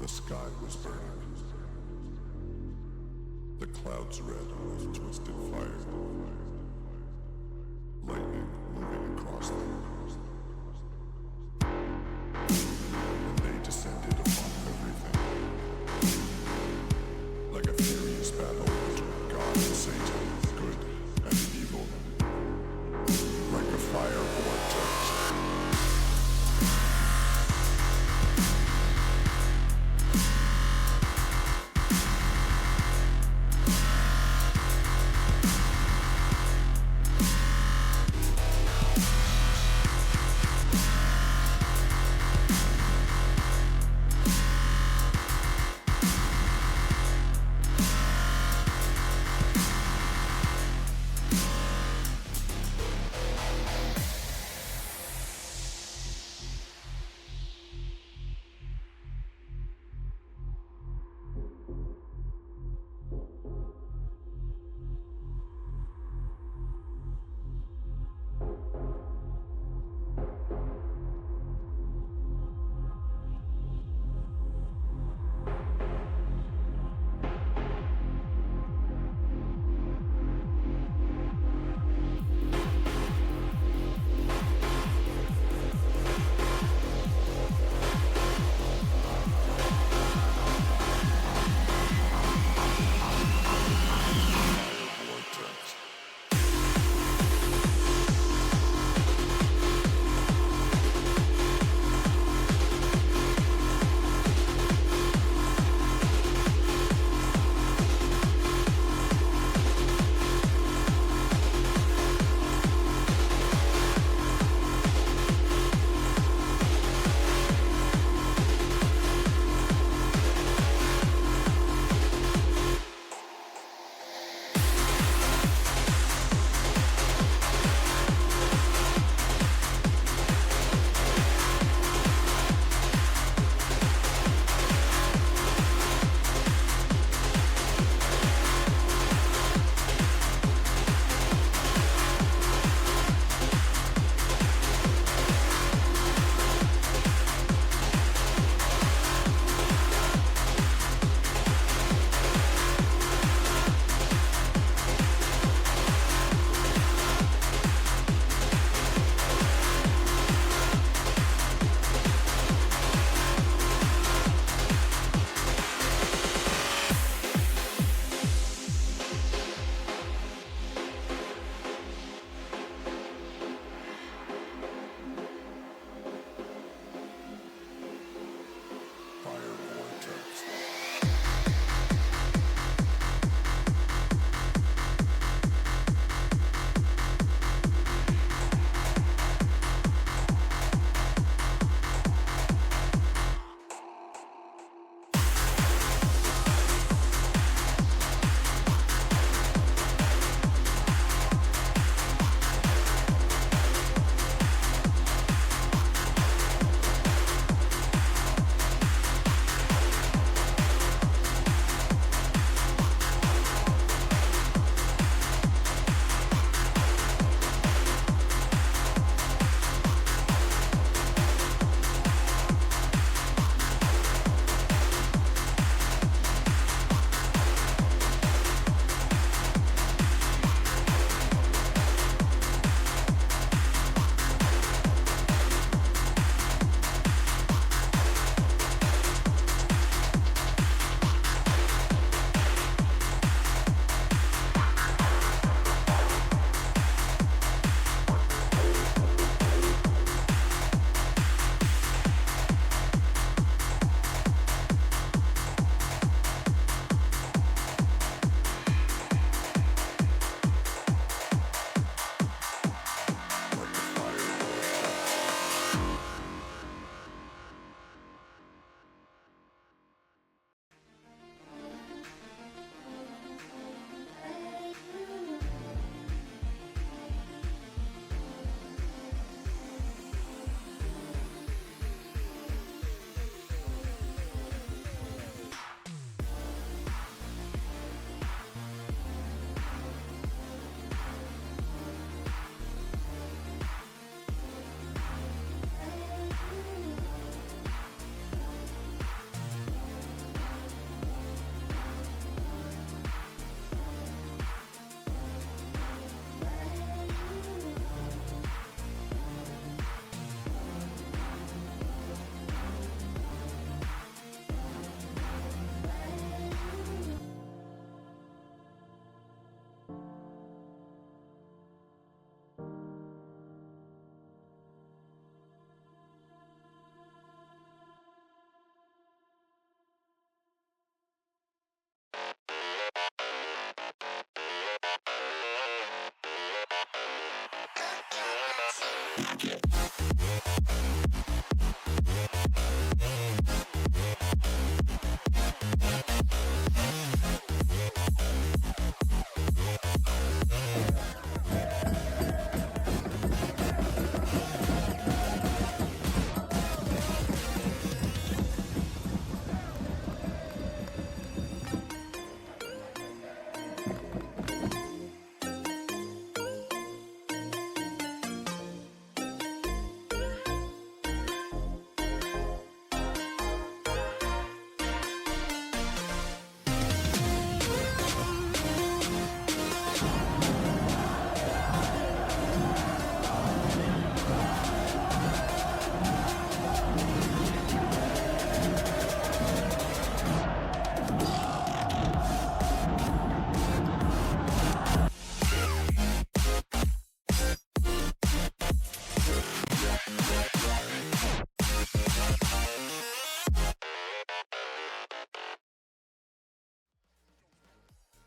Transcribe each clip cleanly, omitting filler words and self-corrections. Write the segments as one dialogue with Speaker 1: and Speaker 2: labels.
Speaker 1: The sky was burning. The clouds red with twisted fire. Lightning moving across them. And they descended upon everything. Like a furious battle between God and Satan, good and evil. Like a fire vortex.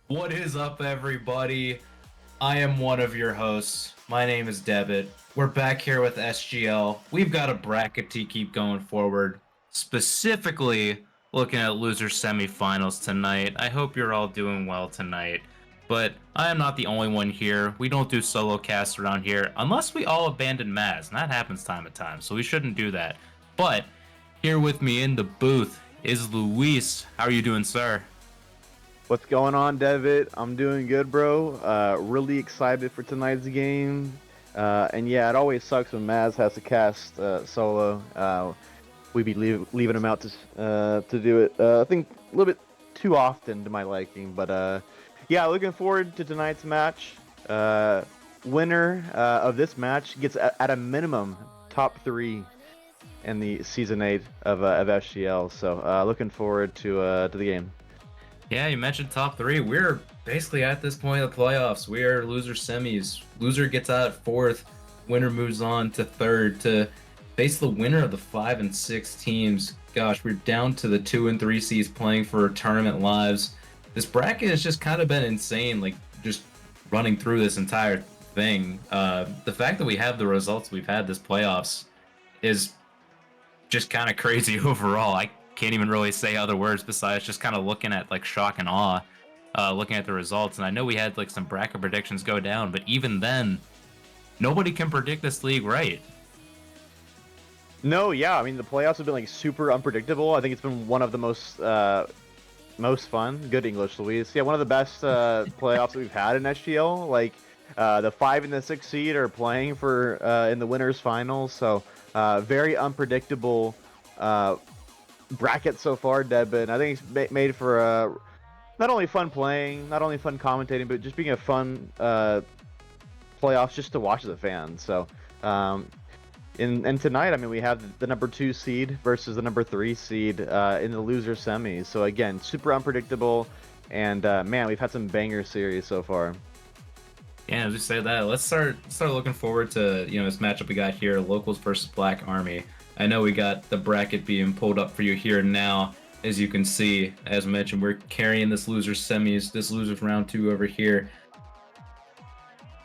Speaker 2: What is up, everybody? I am one of your hosts. My name is Debit. We're back here with SGL. We've got a bracket to keep going forward, specifically looking at loser semifinals tonight. I hope you're all doing well tonight. But I am not the only one here. We don't do solo casts around here unless we all abandon Maz, and that happens time to time, so we shouldn't do that. But here with me in the booth is Luis. How are you doing, sir?
Speaker 3: What's going on, Devitt? I'm doing good, bro. Really excited for tonight's game. And yeah, it always sucks when Maz has to cast solo. We be leaving him out to do it. I think a little bit too often to my liking. But yeah, looking forward to tonight's match. Winner of this match gets at a minimum top 3 in the season 8 of SGL. So looking forward to the game.
Speaker 2: Yeah, you mentioned top 3. We're basically at this point of the playoffs. We are loser semis. Loser gets out at 4th. Winner moves on to 3rd to face the winner of the 5 and 6 teams. Gosh, we're down to the 2 and 3 seeds playing for tournament lives. This bracket has just kind of been insane, like just running through this entire thing. The fact that we have the results we've had this playoffs is just kind of crazy overall. I can't even really say other words besides just kind of looking at like shock and awe, looking at the results. And I know we had like some bracket predictions go down, but even then, nobody can predict this league right.
Speaker 3: No, yeah, I mean the playoffs have been like super unpredictable. I think it's been one of the most fun. Good English, Luis. Yeah, one of the best playoffs that we've had in SGL. Like the 5 and the 6 seed are playing for in the winners finals, so very unpredictable bracket so far, Debin. I think it's made for not only fun playing, not only fun commentating, but just being a fun playoffs just to watch as a fan. So, and tonight, I mean, we have the number 2 seed versus the number 3 seed in the loser semis. So again, super unpredictable, and man, we've had some banger series so far.
Speaker 2: Yeah, just say that. Let's start looking forward to this matchup we got here: Locals versus Black Army. I know we got the bracket being pulled up for you here now. As you can see, as mentioned, we're carrying this loser semis, this losers round 2 over here.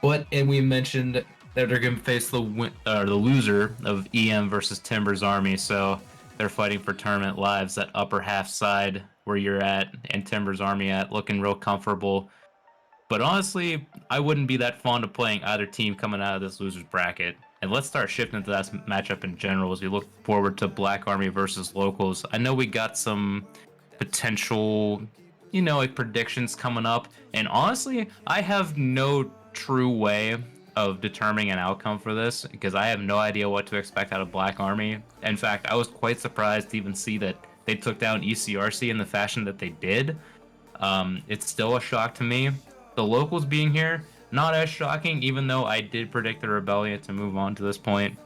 Speaker 2: And we mentioned that they're going to face the loser of EM versus Timbers Army. So they're fighting for tournament lives, that upper half side where you're at and Timbers Army at, looking real comfortable. But honestly, I wouldn't be that fond of playing either team coming out of this loser's bracket. And let's start shifting to that matchup in general as we look forward to Black Army versus Locals. I know we got some potential, like predictions coming up. And honestly, I have no true way of determining an outcome for this because I have no idea what to expect out of Black Army. In fact, I was quite surprised to even see that they took down ECRC in the fashion that they did. It's still a shock to me. The Locals being here, not as shocking, even though I did predict the Rebellion to move on to this point.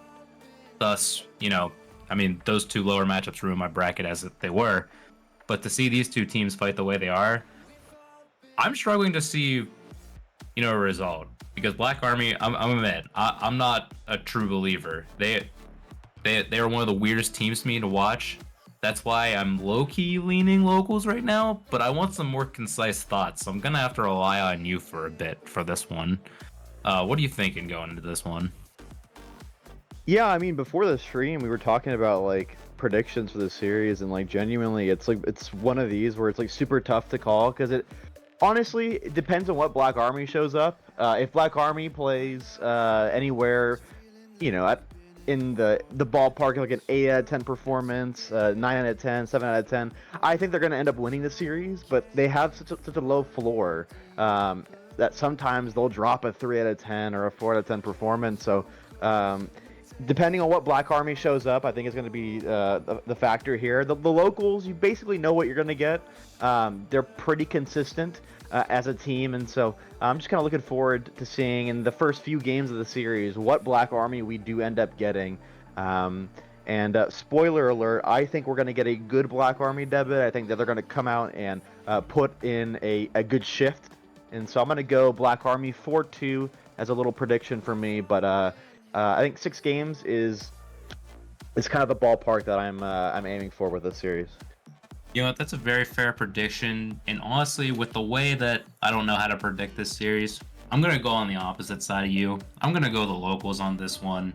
Speaker 2: Thus, those 2 lower matchups ruined my bracket as they were. But to see these 2 teams fight the way they are, I'm struggling to see, a result. Because Black Army, I'm not a true believer. They are one of the weirdest teams to me to watch. That's why I'm low-key leaning Locals right now, but I want some more concise thoughts, so I'm going to have to rely on you for a bit for this one. What are you thinking going into this one?
Speaker 3: Yeah, I mean, before the stream, we were talking about like predictions for the series, and like genuinely, it's one of these where it's like super tough to call because honestly, it depends on what Black Army shows up. If Black Army plays anywhere, at in the ballpark, like an 8 out of 10 performance, 9 out of 10, 7 out of 10, I think they're going to end up winning the series. But they have such a low floor that sometimes they'll drop a 3 out of 10 or a 4 out of 10 performance. So. Depending on what Black Army shows up, I think is going to be the factor here. The locals, you basically know what you're going to get. They're pretty consistent as a team, and so I'm just kind of looking forward to seeing in the first few games of the series what Black Army we do end up getting. And spoiler alert, I think we're going to get a good Black Army debut. I think that they're going to come out and put in a good shift. And so I'm going to go Black Army 4-2 as a little prediction for me, but I think 6 games is kind of the ballpark that I'm aiming for with this series.
Speaker 2: You know what? That's a very fair prediction. And honestly, with the way that I don't know how to predict this series, I'm going to go on the opposite side of you. I'm going to go the locals on this one.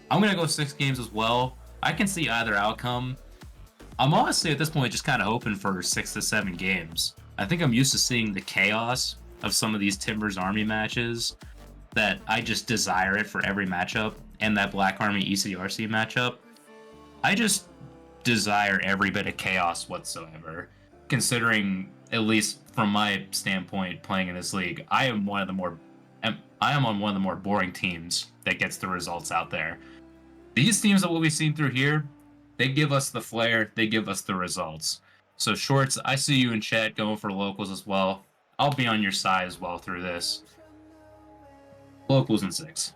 Speaker 2: I'm going to go 6 games as well. I can see either outcome. I'm honestly at this point just kind of hoping for 6 to 7 games. I think I'm used to seeing the chaos of some of these Timbers Army matches that I just desire it for every matchup, and that Black Army ECRC matchup. I just desire every bit of chaos whatsoever, considering, at least from my standpoint playing in this league, I am on one of the more boring teams that gets the results out there. These teams that we've seen through here, they give us the flair, they give us the results. So Shorts, I see you in chat going for locals as well. I'll be on your side as well through this. Locals in 6.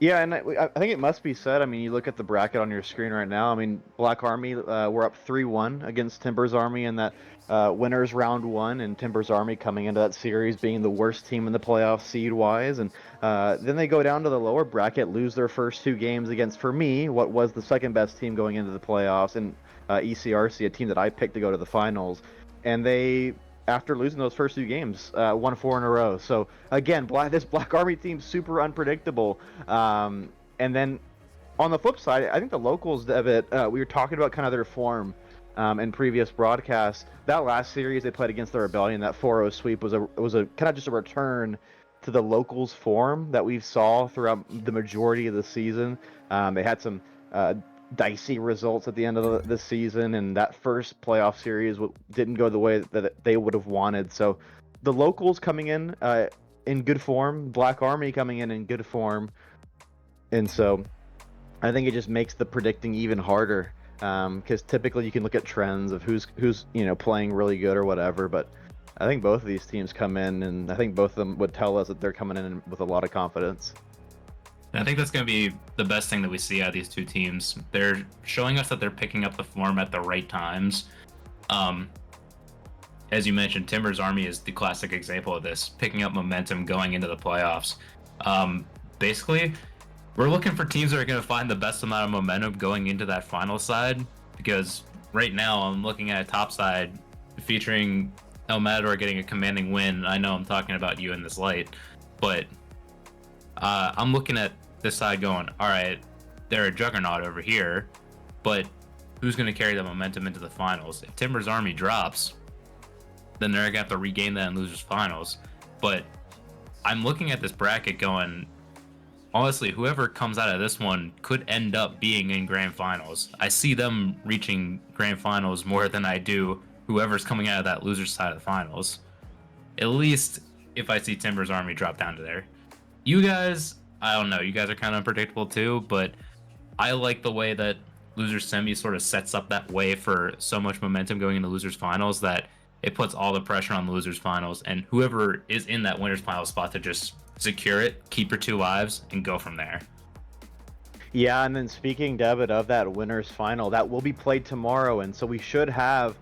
Speaker 3: Yeah, and I think it must be said. I mean, you look at the bracket on your screen right now. I mean, Black Army, we're up 3-1 against Timbers Army in that winners round 1, and Timbers Army coming into that series being the worst team in the playoffs seed-wise. And then they go down to the lower bracket, lose their first 2 games against, for me, what was the second best team going into the playoffs, and ECRC, a team that I picked to go to the finals. And they, after losing those first 2 games, won 4 in a row. So again, this Black Army team's super unpredictable. And then on the flip side, I think the locals of it, we were talking about kind of their form in previous broadcasts. That last series they played against the Rebellion, that 4-0 sweep was a kind of just a return to the locals form that we saw throughout the majority of the season. They had some dicey results at the end of the season, and that first playoff series didn't go the way that they would have wanted. So the locals coming in good form, Black Army coming in good form, and so I think it just makes the predicting even harder, because typically you can look at trends of who's playing really good or whatever, but I think both of these teams come in, and I think both of them would tell us that they're coming in with a lot of confidence.
Speaker 2: I think that's going to be the best thing that we see out of these 2 teams. They're showing us that they're picking up the form at the right times. As you mentioned, Timbers Army is the classic example of this, picking up momentum going into the playoffs. Basically, we're looking for teams that are going to find the best amount of momentum going into that final side, because right now I'm looking at a top side featuring El Matador getting a commanding win. I know I'm talking about you in this light, but I'm looking at this side going, all right, they're a juggernaut over here, but who's going to carry the momentum into the finals? If Timbers Army drops, then they're going to have to regain that in losers finals. But I'm looking at this bracket going, honestly, whoever comes out of this one could end up being in grand finals. I see them reaching grand finals more than I do whoever's coming out of that loser side of the finals. At least if I see Timbers Army drop down to there. You guys, I don't know, you guys are kind of unpredictable too, but I like the way that Losers Semi sort of sets up that way for so much momentum going into Losers Finals that it puts all the pressure on the Losers Finals, and whoever is in that Winners Final spot to just secure it, keep your 2 lives, and go from there.
Speaker 3: Yeah, and then speaking, David, of that Winners Final, that will be played tomorrow, and so we should have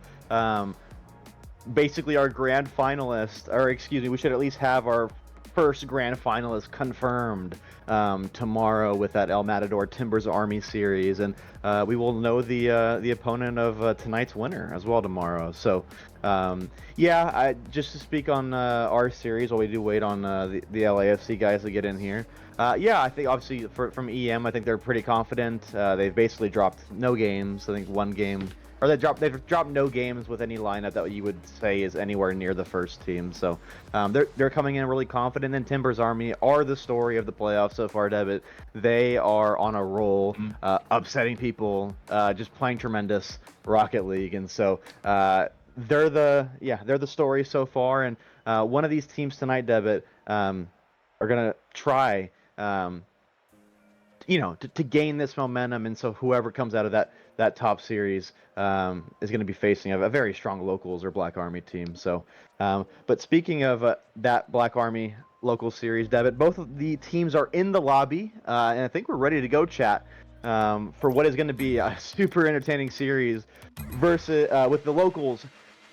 Speaker 3: basically our grand finalist, or excuse me, we should at least have our first grand finalist confirmed tomorrow with that El Matador Timbers Army series, and we will know the opponent of tonight's winner as well tomorrow. So, yeah, just to speak on our series while we do wait on the LAFC guys to get in here. Yeah, I think obviously from EM, I think they're pretty confident. They've basically dropped no games. I think one game, or they've dropped no games with any lineup that you would say is anywhere near the first team. So they're coming in really confident. And Timbers Army are the story of the playoffs so far, Devitt. They are on a roll, upsetting people, just playing tremendous Rocket League, and so they're the story so far. And one of these teams tonight, Devitt, are gonna try. To gain this momentum, and so whoever comes out of that top series is going to be facing a very strong locals or Black Army team. So, but speaking of that Black Army local series, Devitt, both of the teams are in the lobby, and I think we're ready to go, chat, for what is going to be a super entertaining series versus with the locals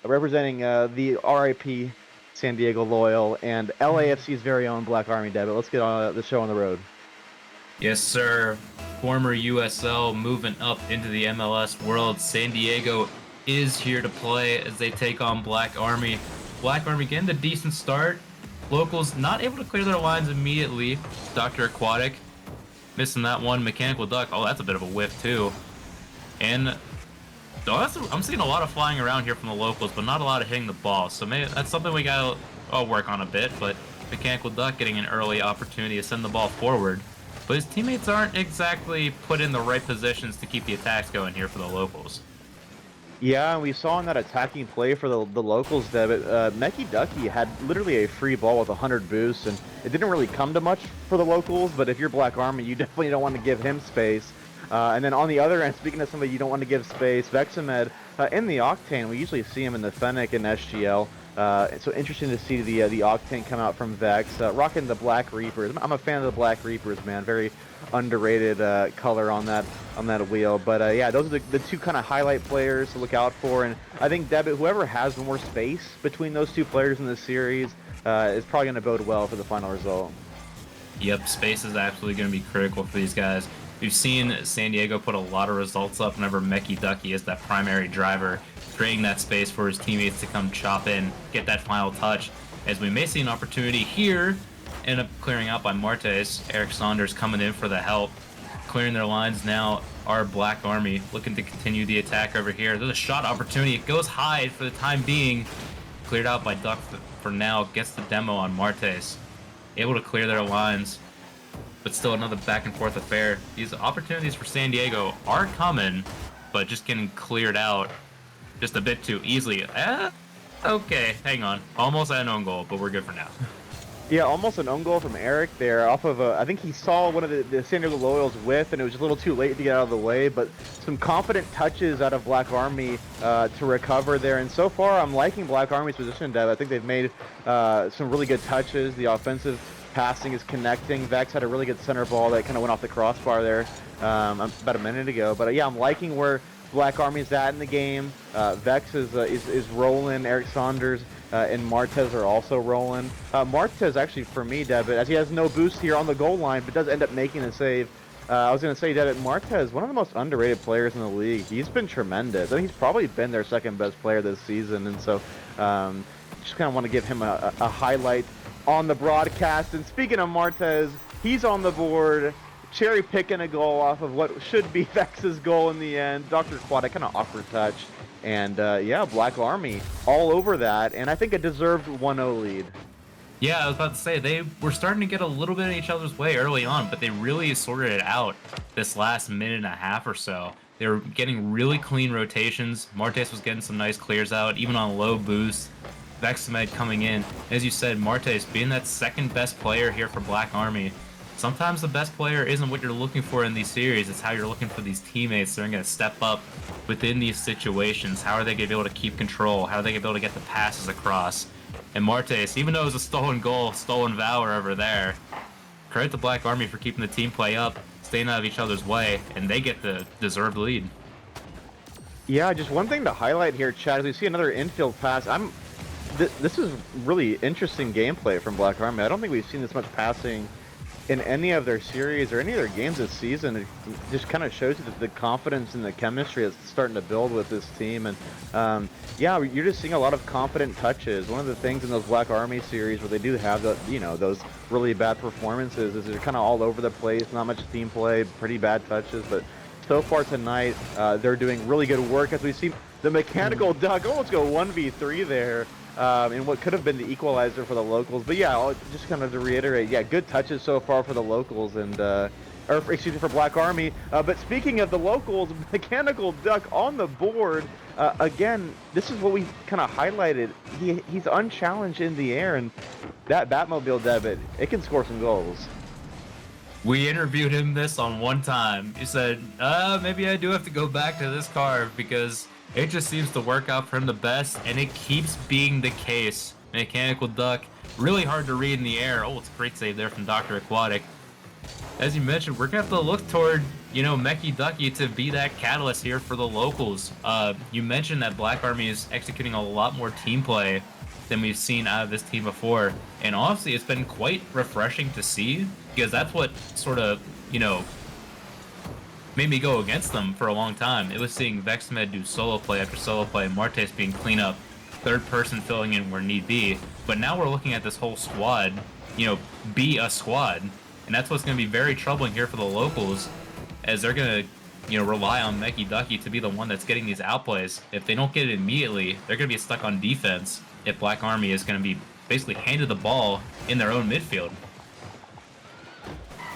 Speaker 3: representing the RIP San Diego Loyal and LAFC's very own Black Army. Devitt, let's get on the show on the road.
Speaker 2: Yes, sir. Former USL moving up into the MLS world. San Diego is here to play as they take on Black Army. Black Army getting a decent start. Locals not able to clear their lines immediately. Dr. Aquatic missing that one. Mechanical Duck. Oh, that's a bit of a whiff too. And I'm seeing a lot of flying around here from the locals, but not a lot of hitting the ball. So maybe that's something we gotta work on a bit. But Mechanical Duck getting an early opportunity to send the ball forward. But his teammates aren't exactly put in the right positions to keep the attacks going here for the locals.
Speaker 3: Yeah, and we saw in that attacking play for the locals, Devitt, Meki Ducky had literally a free ball with 100 boosts, and it didn't really come to much for the locals, but if you're Black Army, you definitely don't want to give him space. And then on the other end, speaking of somebody you don't want to give space, Vexamed in the Octane, we usually see him in the Fennec and SGL. So interesting to see the Octane come out from Vex, rocking the Black Reapers. I'm a fan of the Black Reapers, man. Very underrated color on that wheel. But yeah, those are the two kind of highlight players to look out for. And I think Devitt, whoever has more space between those two players in this series, is probably going to bode well for the final result.
Speaker 2: Yep, space is absolutely going to be critical for these guys. We've seen San Diego put a lot of results up whenever Meki Ducky is that primary driver, creating that space for his teammates to come chop in, get that final touch, as we may see an opportunity here, end up clearing out by Martes. Eric Saunders coming in for the help, clearing their lines now. Our Black Army looking to continue the attack over here. There's a shot opportunity. It goes high for the time being. Cleared out by Duck for now. Gets the demo on Martes. Able to clear their lines, but still another back and forth affair. These opportunities for San Diego are coming, but just getting cleared out just a bit too easily. Okay, hang on. Almost at an own goal, but we're good for now.
Speaker 3: Yeah, almost an own goal from Eric there off of I think he saw one of the San Diego Loyals whiff, and it was just a little too late to get out of the way, but some confident touches out of Black Army to recover there. And so far, I'm liking Black Army's position, Dev. I think they've made some really good touches. The offensive passing is connecting. Vex had a really good center ball that kind of went off the crossbar there about a minute ago. But yeah, I'm liking where Black Army's at in the game. Vex is rolling. Eric Saunders and Martes are also rolling. Martes actually, for me, Devitt, as he has no boost here on the goal line, but does end up making a save. I was going to say, Devitt, Martes, one of the most underrated players in the league. He's been tremendous. I think he's probably been their second best player this season. And so just kind of want to give him a highlight on the broadcast. And speaking of Martes, he's on the board, cherry picking a goal off of what should be Vex's goal in the end. Dr. Aquatic, kind of awkward touch. And yeah, Black Army all over that. And I think a deserved 1-0 lead.
Speaker 2: Yeah, I was about to say, they were starting to get a little bit in each other's way early on, but they really sorted it out this last minute and a half or so. They were getting really clean rotations. Martes was getting some nice clears out, even on low boost. Vexamed coming in. As you said, Martes being that second best player here for Black Army. Sometimes the best player isn't what you're looking for in these series. It's how you're looking for these teammates that are going to step up within these situations. How are they going to be able to keep control? How are they going to be able to get the passes across? And Martes, even though it was a stolen goal, stolen valor over there, credit to Black Army for keeping the team play up, staying out of each other's way, and they get the deserved lead.
Speaker 3: Yeah, just one thing to highlight here, Chad, is we see another infield pass. This is really interesting gameplay from Black Army. I don't think we've seen this much passing in any of their series or any of their games this season, it just kind of shows you the confidence and the chemistry that's starting to build with this team. And yeah, you're just seeing a lot of confident touches. One of the things in those Black Army series where they do have the, those really bad performances is they're kind of all over the place, not much team play, pretty bad touches. But so far tonight, they're doing really good work as we see the mechanical duck almost go 1v3 there. And what could have been the equalizer for the locals. But yeah, just kind of to reiterate, yeah, good touches so far for the locals and, or excuse me, for Black Army. But speaking of the locals, Mechanical Duck on the board. Again, this is what we kind of highlighted. He's unchallenged in the air, and that Batmobile debit, it can score some goals.
Speaker 2: We interviewed him this on one time. He said, maybe I do have to go back to this car because it just seems to work out for him the best, and it keeps being the case. Mechanical Duck, really hard to read in the air. Oh, it's a great save there from Dr. Aquatic. As you mentioned, we're going to have to look toward, Mechie Ducky to be that catalyst here for the locals. You mentioned that Black Army is executing a lot more team play than we've seen out of this team before. And honestly, it's been quite refreshing to see because that's what sort of, made me go against them for a long time. It was seeing Vexmed do solo play after solo play, Martes being cleanup, third person filling in where need be. But now we're looking at this whole squad, be a squad. And that's what's going to be very troubling here for the locals, as they're going to, rely on Mechie Ducky to be the one that's getting these outplays. If they don't get it immediately, they're going to be stuck on defense if Black Army is going to be basically handed the ball in their own midfield.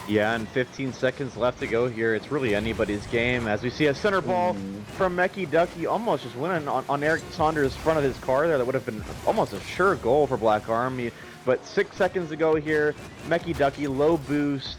Speaker 3: Yeah, and 15 seconds left to go here. It's really anybody's game as we see a center ball from Mechie Ducky almost just winning on Eric Saunders' front of his car there. That would have been almost a sure goal for Black Army. But 6 seconds to go here. Mechie Ducky, low boost.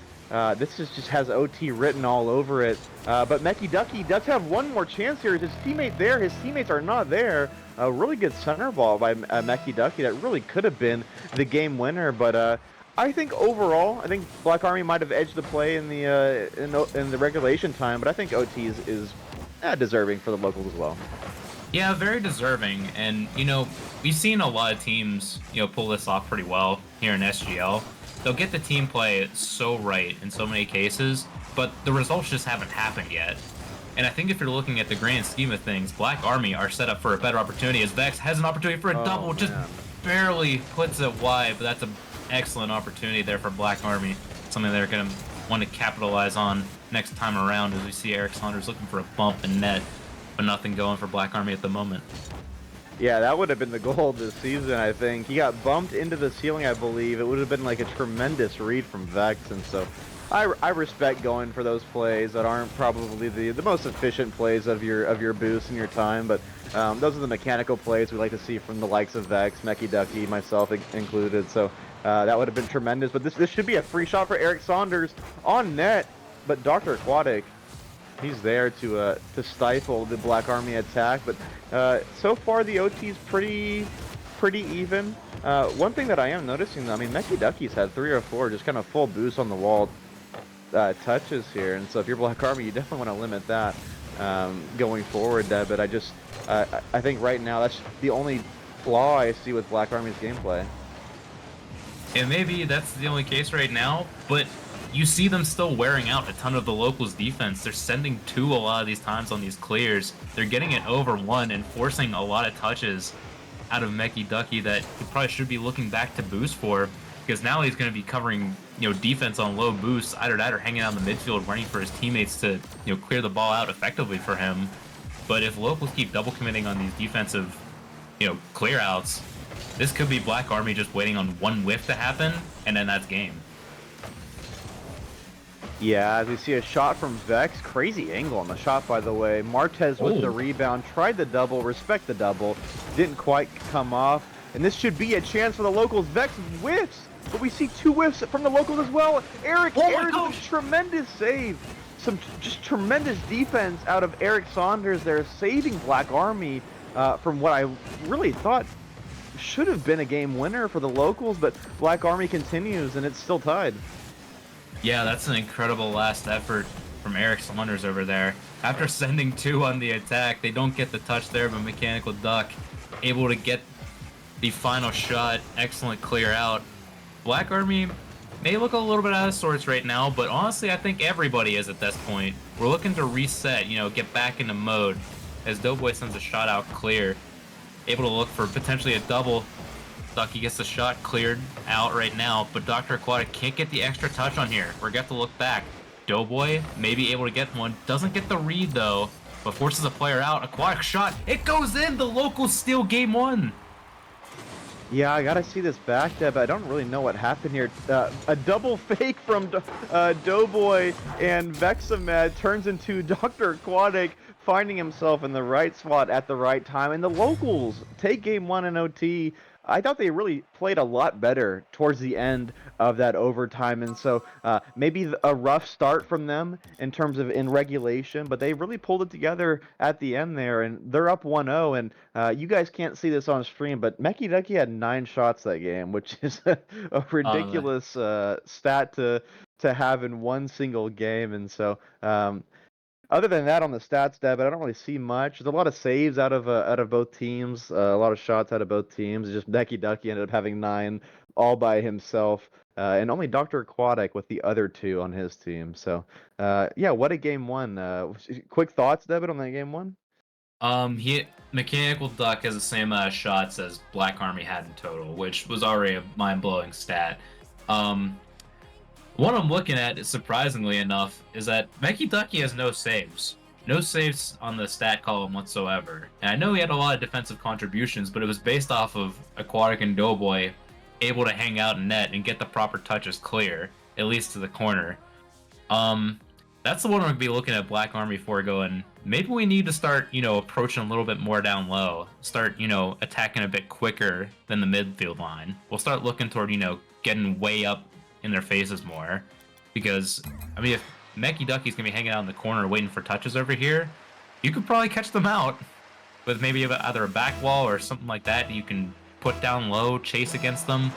Speaker 3: This just has OT written all over it. But Mechie Ducky does have one more chance here. His teammate there, his teammates are not there. A really good center ball by Mechie Ducky that really could have been the game winner. But I think overall, I think Black Army might have edged the play in the regulation time, but I think OT is deserving for the locals as well.
Speaker 2: Yeah, very deserving. And, we've seen a lot of teams, pull this off pretty well here in SGL. They'll get the team play so right in so many cases, but the results just haven't happened yet. And I think if you're looking at the grand scheme of things, Black Army are set up for a better opportunity as Vex has an opportunity for a double, just barely puts it wide, but that's an excellent opportunity there for Black Army. Something they're going to want to capitalize on next time around as we see Eric Saunders looking for a bump in net, but nothing going for Black Army at the moment.
Speaker 3: Yeah, that would have been the goal this season, I think. He got bumped into the ceiling, I believe. It would have been like a tremendous read from Vex, and so I respect going for those plays that aren't probably the most efficient plays of your boost and your time, but those are the mechanical plays we like to see from the likes of Vex, Mechie Ducky, myself included. So that would have been tremendous. But this should be a free shot for Eric Saunders on net. But Dr. Aquatic, he's there to stifle the Black Army attack. But so far the OT's pretty even. One thing that I am noticing, though, I mean, Mechie Ducky's had 3 or 4 just kind of full boost on the wall touches here, and so if you're Black Army, you definitely want to limit that going forward. But I think right now that's the only flaw I see with Black Army's gameplay.
Speaker 2: And maybe that's the only case right now, but you see them still wearing out a ton of the locals' defense. They're sending 2 a lot of these times on these clears. They're getting it over 1 and forcing a lot of touches out of Mechie Ducky that he probably should be looking back to boost for, because now he's going to be covering, defense on low boosts, either that or hanging out in the midfield, waiting for his teammates to, clear the ball out effectively for him. But if locals keep double committing on these defensive, clear outs, this could be Black Army just waiting on one whiff to happen, and then that's game.
Speaker 3: Yeah, as we see a shot from Vex, crazy angle on the shot, by the way. Martes with the rebound, tried the double, respect the double, didn't quite come off. And this should be a chance for the locals. Vex whiffs, but we see 2 whiffs from the locals as well. Eric Ayers, tremendous save. Some just tremendous defense out of Eric Saunders there, saving Black Army from what I really thought should have been a game winner for the locals, but Black Army continues and it's still tied.
Speaker 2: Yeah, that's an incredible last effort from Eric Saunders over there. After sending 2 on the attack, they don't get the touch there, but Mechanical Duck able to get the final shot. Excellent clear out. Black Army, may look a little bit out of sorts right now, but honestly, I think everybody is at this point. We're looking to reset, get back into mode as Doughboy sends a shot out clear. Able to look for potentially a double. Ducky gets the shot cleared out right now, but Dr. Aquatic can't get the extra touch on here. We're going to have to look back. Doughboy may be able to get one. Doesn't get the read, though, but forces a player out. Aquatic shot. It goes in. The locals steal game one.
Speaker 3: Yeah, I gotta see this back, Deb. I don't really know what happened here. A double fake from Doughboy and Vexamed turns into Dr. Aquatic finding himself in the right spot at the right time. And the locals take game one in OT. I thought they really played a lot better towards the end of that overtime, and so maybe a rough start from them in terms of in regulation, but they really pulled it together at the end there, and they're up 1-0. And you guys can't see this on stream, but Meki Ducky had 9 shots that game, which is a ridiculous stat to have in one single game, and so. Other than that, on the stats, Deb, I don't really see much. There's a lot of saves out of both teams, a lot of shots out of both teams. It's just Becky Ducky ended up having 9 all by himself, and only Dr. Aquatic with the other 2 on his team. So, yeah, what a game one. Quick thoughts, Deb, on that game one?
Speaker 2: Mechanical Duck has the same amount of shots as Black Army had in total, which was already a mind-blowing stat. What I'm looking at, surprisingly enough, is that Meki Ducky has no saves. No saves on the stat column whatsoever. And I know he had a lot of defensive contributions, but it was based off of Aquatic and Doughboy able to hang out in net and get the proper touches clear, at least to the corner. That's the one we're going to be looking at Black Army for, going, maybe we need to start, approaching a little bit more down low. Start, attacking a bit quicker than the midfield line. We'll start looking toward, getting way up in their faces more, because if Meki Ducky's gonna be hanging out in the corner waiting for touches over here, you could probably catch them out with maybe either a back wall or something like that you can put down low, chase against them.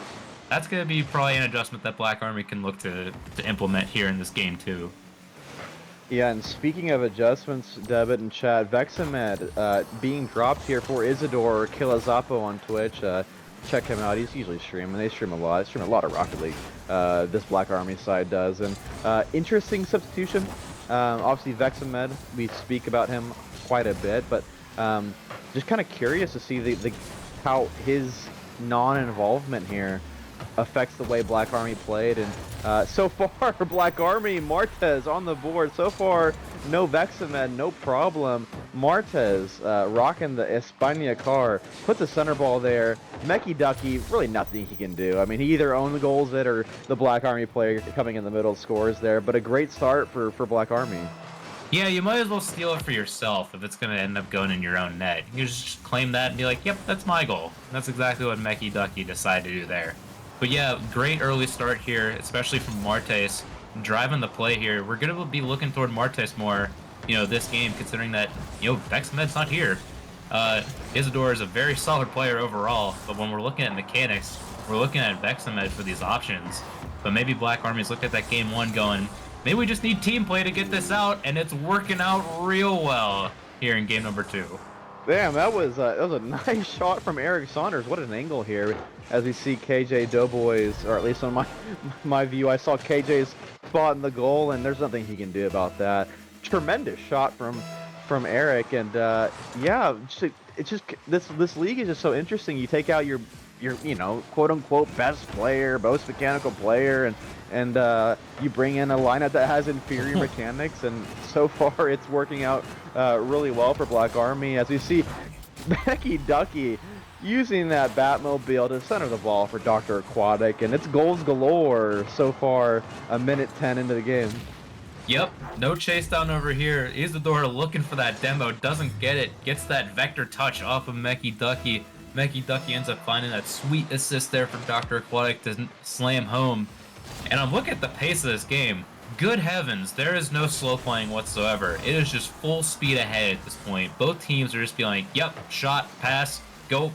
Speaker 2: That's gonna be probably an adjustment that Black Army can look to implement here in this game too.
Speaker 3: Yeah, and speaking of adjustments, Debit and Chad, Vexamed being dropped here for Isidore Kilazapo on Twitch. Check him out. He's usually streaming. They stream a lot. They stream a lot of Rocket League. This Black Army side does. And interesting substitution. Obviously, Vexamed, we speak about him quite a bit, but just kind of curious to see how his non-involvement here affects the way Black Army played. And so far, Black Army, Martez on the board. So far, no Vexamed, no problem. Martez rocking the España car, puts a center ball there. Meki Ducky, really nothing he can do. He either owns the goals it or the Black Army player coming in the middle scores there. But a great start for Black Army.
Speaker 2: Yeah, you might as well steal it for yourself if it's going to end up going in your own net. You just claim that and be like, yep, that's my goal. And that's exactly what Meki Ducky decided to do there. But yeah, great early start here, especially from Martes. Driving the play here. We're going to be looking toward Martes more, this game, considering that, Vexamed's not here. Isidore is a very solid player overall, but when we're looking at mechanics, we're looking at Vexamed for these options. But maybe Black Army's looked at that game one going, maybe we just need team play to get this out, and it's working out real well here in game number 2.
Speaker 3: Damn, that was a nice shot from Eric Saunders. What an angle here, as we see KJ Doughboys, or at least on my view, I saw KJ's spot in the goal, and there's nothing he can do about that. Tremendous shot from Eric, and yeah, it's just this league is just so interesting. You take out your quote unquote best player, most mechanical player, and you bring in a lineup that has inferior mechanics, and so far it's working out really well for Black Army, as we see Meki Ducky using that Batmobile to center the ball for Dr. Aquatic, and it's goals galore so far, a minute 10 into the game.
Speaker 2: Yep, no chase down over here. Isidore looking for that demo, doesn't get it, gets that vector touch off of Meki Ducky. Meki Ducky ends up finding that sweet assist there from Dr. Aquatic to slam home. And I'm looking at the pace of this game. Good heavens, there is no slow playing whatsoever. It is just full speed ahead at this point. Both teams are just being like, yep, shot, pass, go.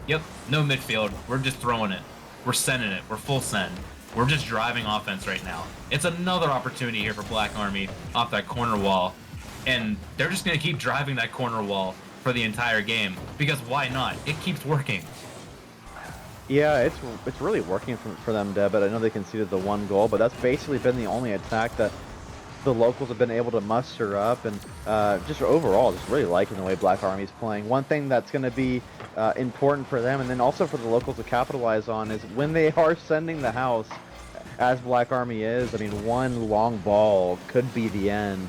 Speaker 2: Yep, no midfield. We're just throwing it. We're sending it. We're full send. We're just driving offense right now. It's another opportunity here for Black Army off that corner wall. And they're just going to keep driving that corner wall for the entire game. Because why not? It keeps working.
Speaker 3: Yeah, it's really working for them, Deb. I know they conceded the one goal, but that's basically been the only attack that the locals have been able to muster up, and just overall, just really liking the way Black Army's playing. One thing that's going to be important for them, and then also for the locals to capitalize on, is when they are sending the house, as Black Army is. I mean, one long ball could be the end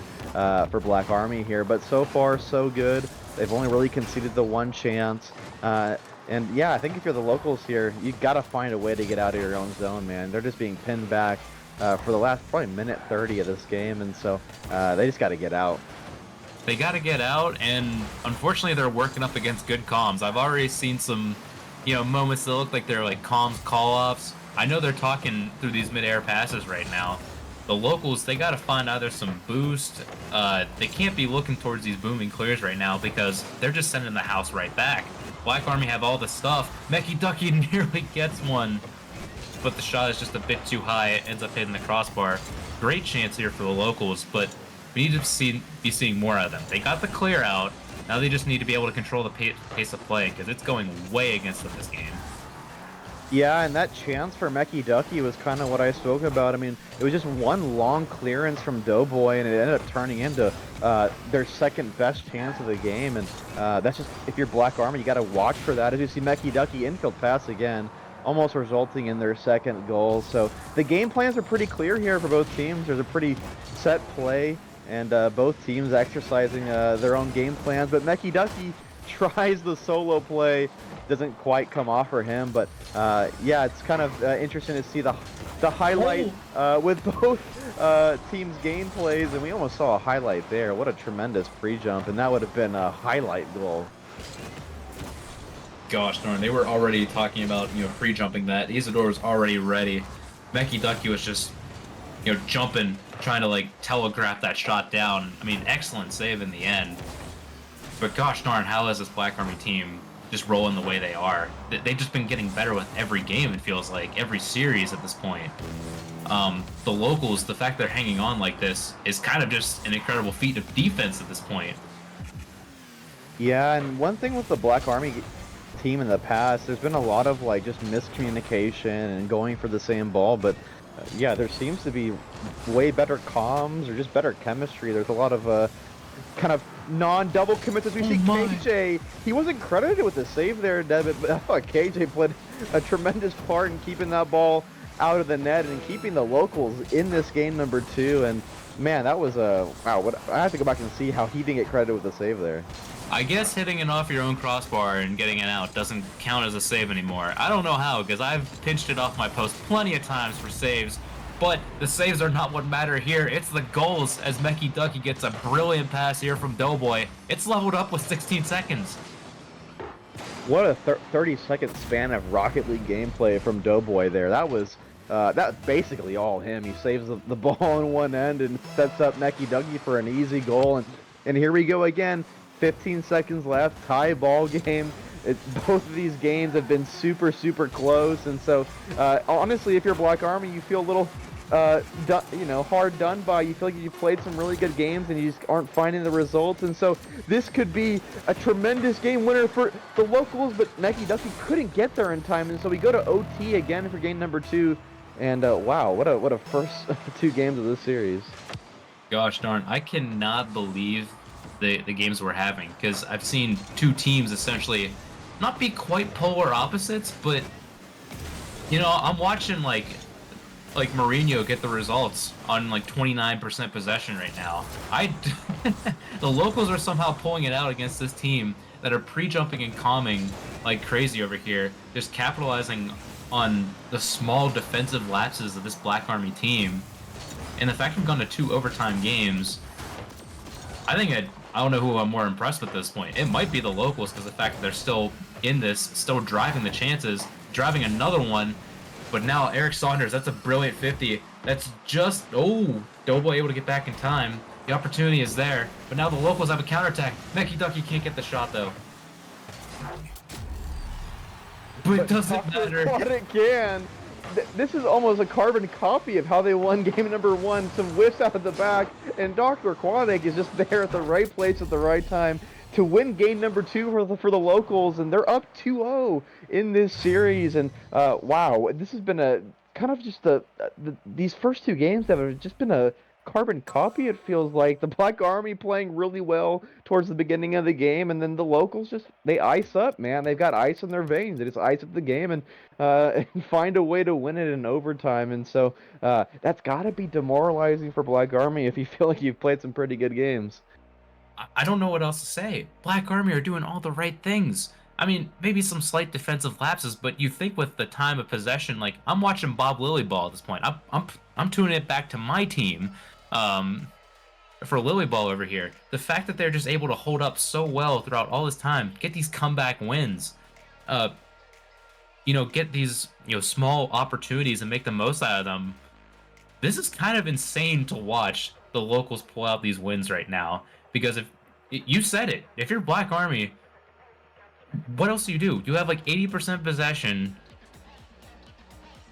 Speaker 3: for Black Army here, but so far so good. They've only really conceded the one chance. And yeah, I think if you're the locals here, you got to find a way to get out of your own zone, man. They're just being pinned back for the last probably minute 30 of this game, and so they just got to get out.
Speaker 2: They got to get out, and unfortunately, they're working up against good comms. I've already seen some, moments that look like they're like comms call-offs. I know they're talking through these mid-air passes right now. The locals, they got to find either some boost. They can't be looking towards these booming clears right now because they're just sending the house right back. Black Army have all the stuff. Mecky Ducky nearly gets one, but the shot is just a bit too high. It ends up hitting the crossbar. Great chance here for the locals, but we need to be seeing more of them. They got the clear out. Now they just need to be able to control the pace of play because it's going way against them this game.
Speaker 3: Yeah, and that chance for Mecky Ducky was kind of what I spoke about. I mean, it was just one long clearance from Doughboy, and it ended up turning into their second best chance of the game. And that's just, if you're Black Army, you got to watch for that. As you see Mecky Ducky infield pass again, almost resulting in their second goal. So the game plans are pretty clear here for both teams. There's a pretty set play, and both teams exercising their own game plans. But Mecky Ducky tries the solo play, doesn't quite come off for him, but yeah, it's kind of interesting to see the highlight with both teams' game plays, and we almost saw a highlight there. What a tremendous pre-jump, and that would have been a highlight goal.
Speaker 2: Gosh darn, they were already talking about, pre-jumping that. Isidore was already ready. Mecky Ducky was just, jumping, trying to, telegraph that shot down. I mean, excellent save in the end. But gosh darn, how is this Black Army team just rolling the way they are? They've just been getting better with every game, it feels like, every series at this point. The locals, the fact they're hanging on like this is kind of just an incredible feat of defense at this point.
Speaker 3: Yeah, and one thing with the Black Army team in the past, there's been a lot of just miscommunication and going for the same ball, but yeah, there seems to be way better comms or just better chemistry. There's a lot of kind of non-double commits as we see KJ. He wasn't credited with the save there, Devin, but I thought KJ played a tremendous part in keeping that ball out of the net and keeping the locals in this game number 2. And man, that was wow. I have to go back and see how he didn't get credited with the save there.
Speaker 2: I guess hitting it off your own crossbar and getting it out doesn't count as a save anymore. I don't know how, because I've pinched it off my post plenty of times for saves. But the saves are not what matter here. It's the goals as Mecky Ducky gets a brilliant pass here from Doughboy. It's leveled up with 16 seconds.
Speaker 3: What a 30-second span of Rocket League gameplay from Doughboy there. That was that's basically all him. He saves the ball in one end and sets up Mecky Ducky for an easy goal. And here we go again. 15 seconds left. Tie ball game. Both of these games have been super, super close, and so honestly, if you're Black Army, you feel a little, hard done by. You feel like you played some really good games, and you just aren't finding the results. And so this could be a tremendous game winner for the locals, but Mecky Ducky couldn't get there in time, and so we go to OT again for game number 2. And wow, what a first 2 games of this series.
Speaker 2: Gosh darn, I cannot believe the games we're having, because I've seen 2 teams essentially not be quite polar opposites, but I'm watching like Mourinho get the results on 29% possession right now. The locals are somehow pulling it out against this team that are pre-jumping and calming like crazy over here, just capitalizing on the small defensive lapses of this Black Army team. And the fact we've gone to 2 overtime games, I think I don't know who I'm more impressed with at this point. It might be the locals, because the fact that they're still in this, still driving the chances, driving another one. But now Eric Saunders, that's a brilliant 50. That's just, Doughboy able to get back in time. The opportunity is there, but now the locals have a counterattack. Mecky Ducky can't get the shot though. But it doesn't matter.
Speaker 3: But it can. This is almost a carbon copy of how they won game number 1. Some whiffs out of the back, and Dr. Quanek is just there at the right place at the right time to win game number 2 for the locals, and they're up 2-0 in this series. And wow, this has been a kind of just these first 2 games that have just been a carbon copy. It feels like the Black Army playing really well towards the beginning of the game, and then the locals just they ice up, man. They've got ice in their veins. They just ice up the game and and find a way to win it in overtime. And so that's got to be demoralizing for Black Army if you feel like you've played some pretty good games.
Speaker 2: I don't know what else to say. Black Army are doing all the right things. I mean, maybe some slight defensive lapses, but you think with the time of possession, like I'm watching Bob Lillyball at this point. I'm tuning it back to my team. For Lillyball over here, the fact that they're just able to hold up so well throughout all this time, get these comeback wins, get these small opportunities and make the most out of them. This is kind of insane to watch the locals pull out these wins right now. Because if you said it, if you're Black Army, what else do? You have like 80% possession.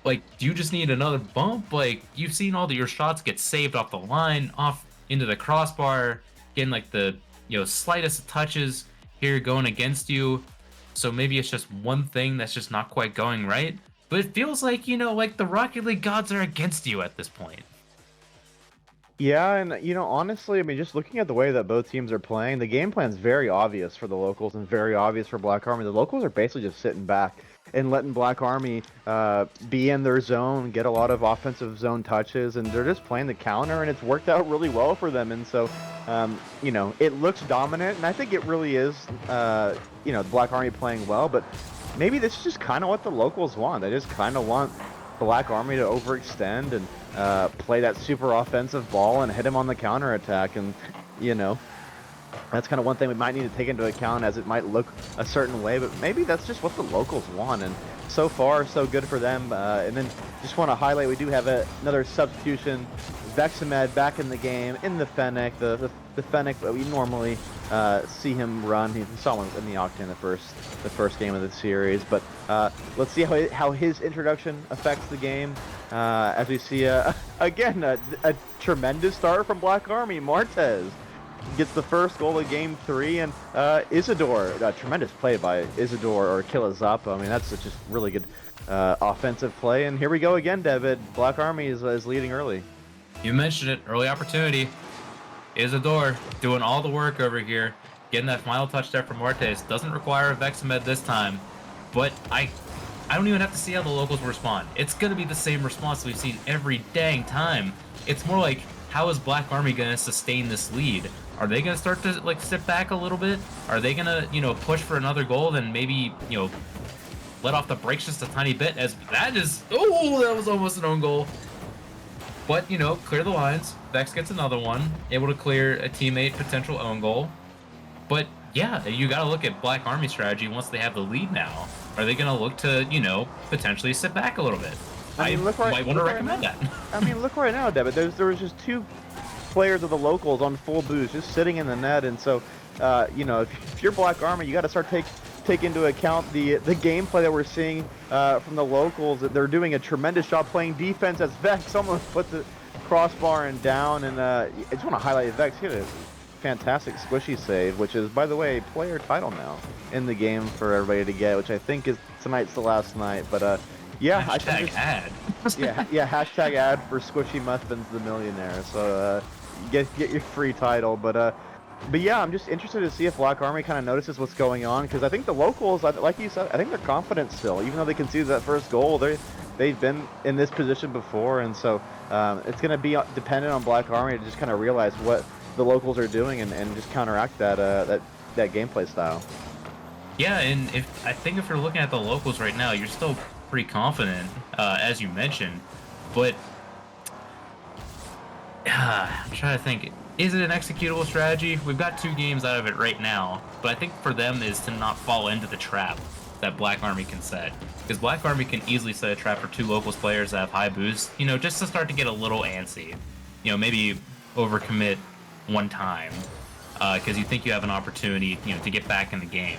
Speaker 2: Like, do you just need another bump? Like, you've seen all your shots get saved off the line, off into the crossbar, getting like the slightest of touches here going against you. So maybe it's just one thing that's just not quite going right. But it feels like like the Rocket League gods are against you at this point.
Speaker 3: Yeah, and honestly, I mean, just looking at the way that both teams are playing, the game plan's very obvious for the locals and very obvious for Black Army. The locals are basically just sitting back and letting Black Army be in their zone, get a lot of offensive zone touches, and they're just playing the counter, and it's worked out really well for them. And so, it looks dominant, and I think it really is, Black Army playing well, but maybe this is just kind of what the locals want. They just kind of want Black Army to overextend and play that super offensive ball and hit him on the counterattack. And, that's kind of one thing we might need to take into account, as it might look a certain way, but maybe that's just what the locals want. And so far, so good for them. And then just want to highlight, we do have another substitution. Vexamed back in the game in the Fennec. The Fennec that we normally see him run. He saw him in the Octane the first game of the series. But let's see how his introduction affects the game. As we see again a tremendous start from Black Army. Martez gets the first goal of game 3, and Isidore, tremendous play by Isidore or Kilazapa. I mean, that's just really good offensive play. And here we go again, David. Black Army is leading early.
Speaker 2: You mentioned it, early opportunity. Isidore doing all the work over here, getting that final touch there from Martez. Doesn't require a Vexamed this time, but I don't even have to see how the locals respond. It's going to be the same response we've seen every dang time. It's more like, how is Black Army going to sustain this lead? Are they going to start to sit back a little bit? Are they going to push for another goal, then maybe let off the brakes just a tiny bit? As that was almost an own goal. But clear the lines. Vex gets another one, able to clear a teammate potential own goal. But yeah, you got to look at Black Army strategy once they have the lead now. Are they going to look to potentially sit back a little bit? I might want to recommend that.
Speaker 3: I mean, look right now, David. There was just 2 players of the locals on full boost just sitting in the net, and so if you're Black Army, you got to start take into account the gameplay that we're seeing from the locals. That they're doing a tremendous job playing defense as Vex almost put the crossbar and down. And I just want to highlight Vex. He had a fantastic squishy save, which is, by the way, player title now in the game for everybody to get, which I think is tonight's the last night. But yeah,
Speaker 2: hashtag ad.
Speaker 3: yeah, hashtag ad for Squishy Muffins the Millionaire. So get your free title. But yeah, I'm just interested to see if Black Army kind of notices what's going on, because I think the locals, like you said, I think they're confident still, even though they conceded that first goal. They've been in this position before, and so it's going to be dependent on Black Army to just kind of realize what the locals are doing and just counteract that gameplay style.
Speaker 2: Yeah, and I think if you're looking at the locals right now, you're still pretty confident, as you mentioned, but I'm trying to think. Is it an executable strategy? We've got 2 games out of it right now, but I think for them is to not fall into the trap that Black Army can set. Because Black Army can easily set a trap for 2 locals players that have high boost, just to start to get a little antsy. Maybe overcommit one time, because you think you have an opportunity, to get back in the game.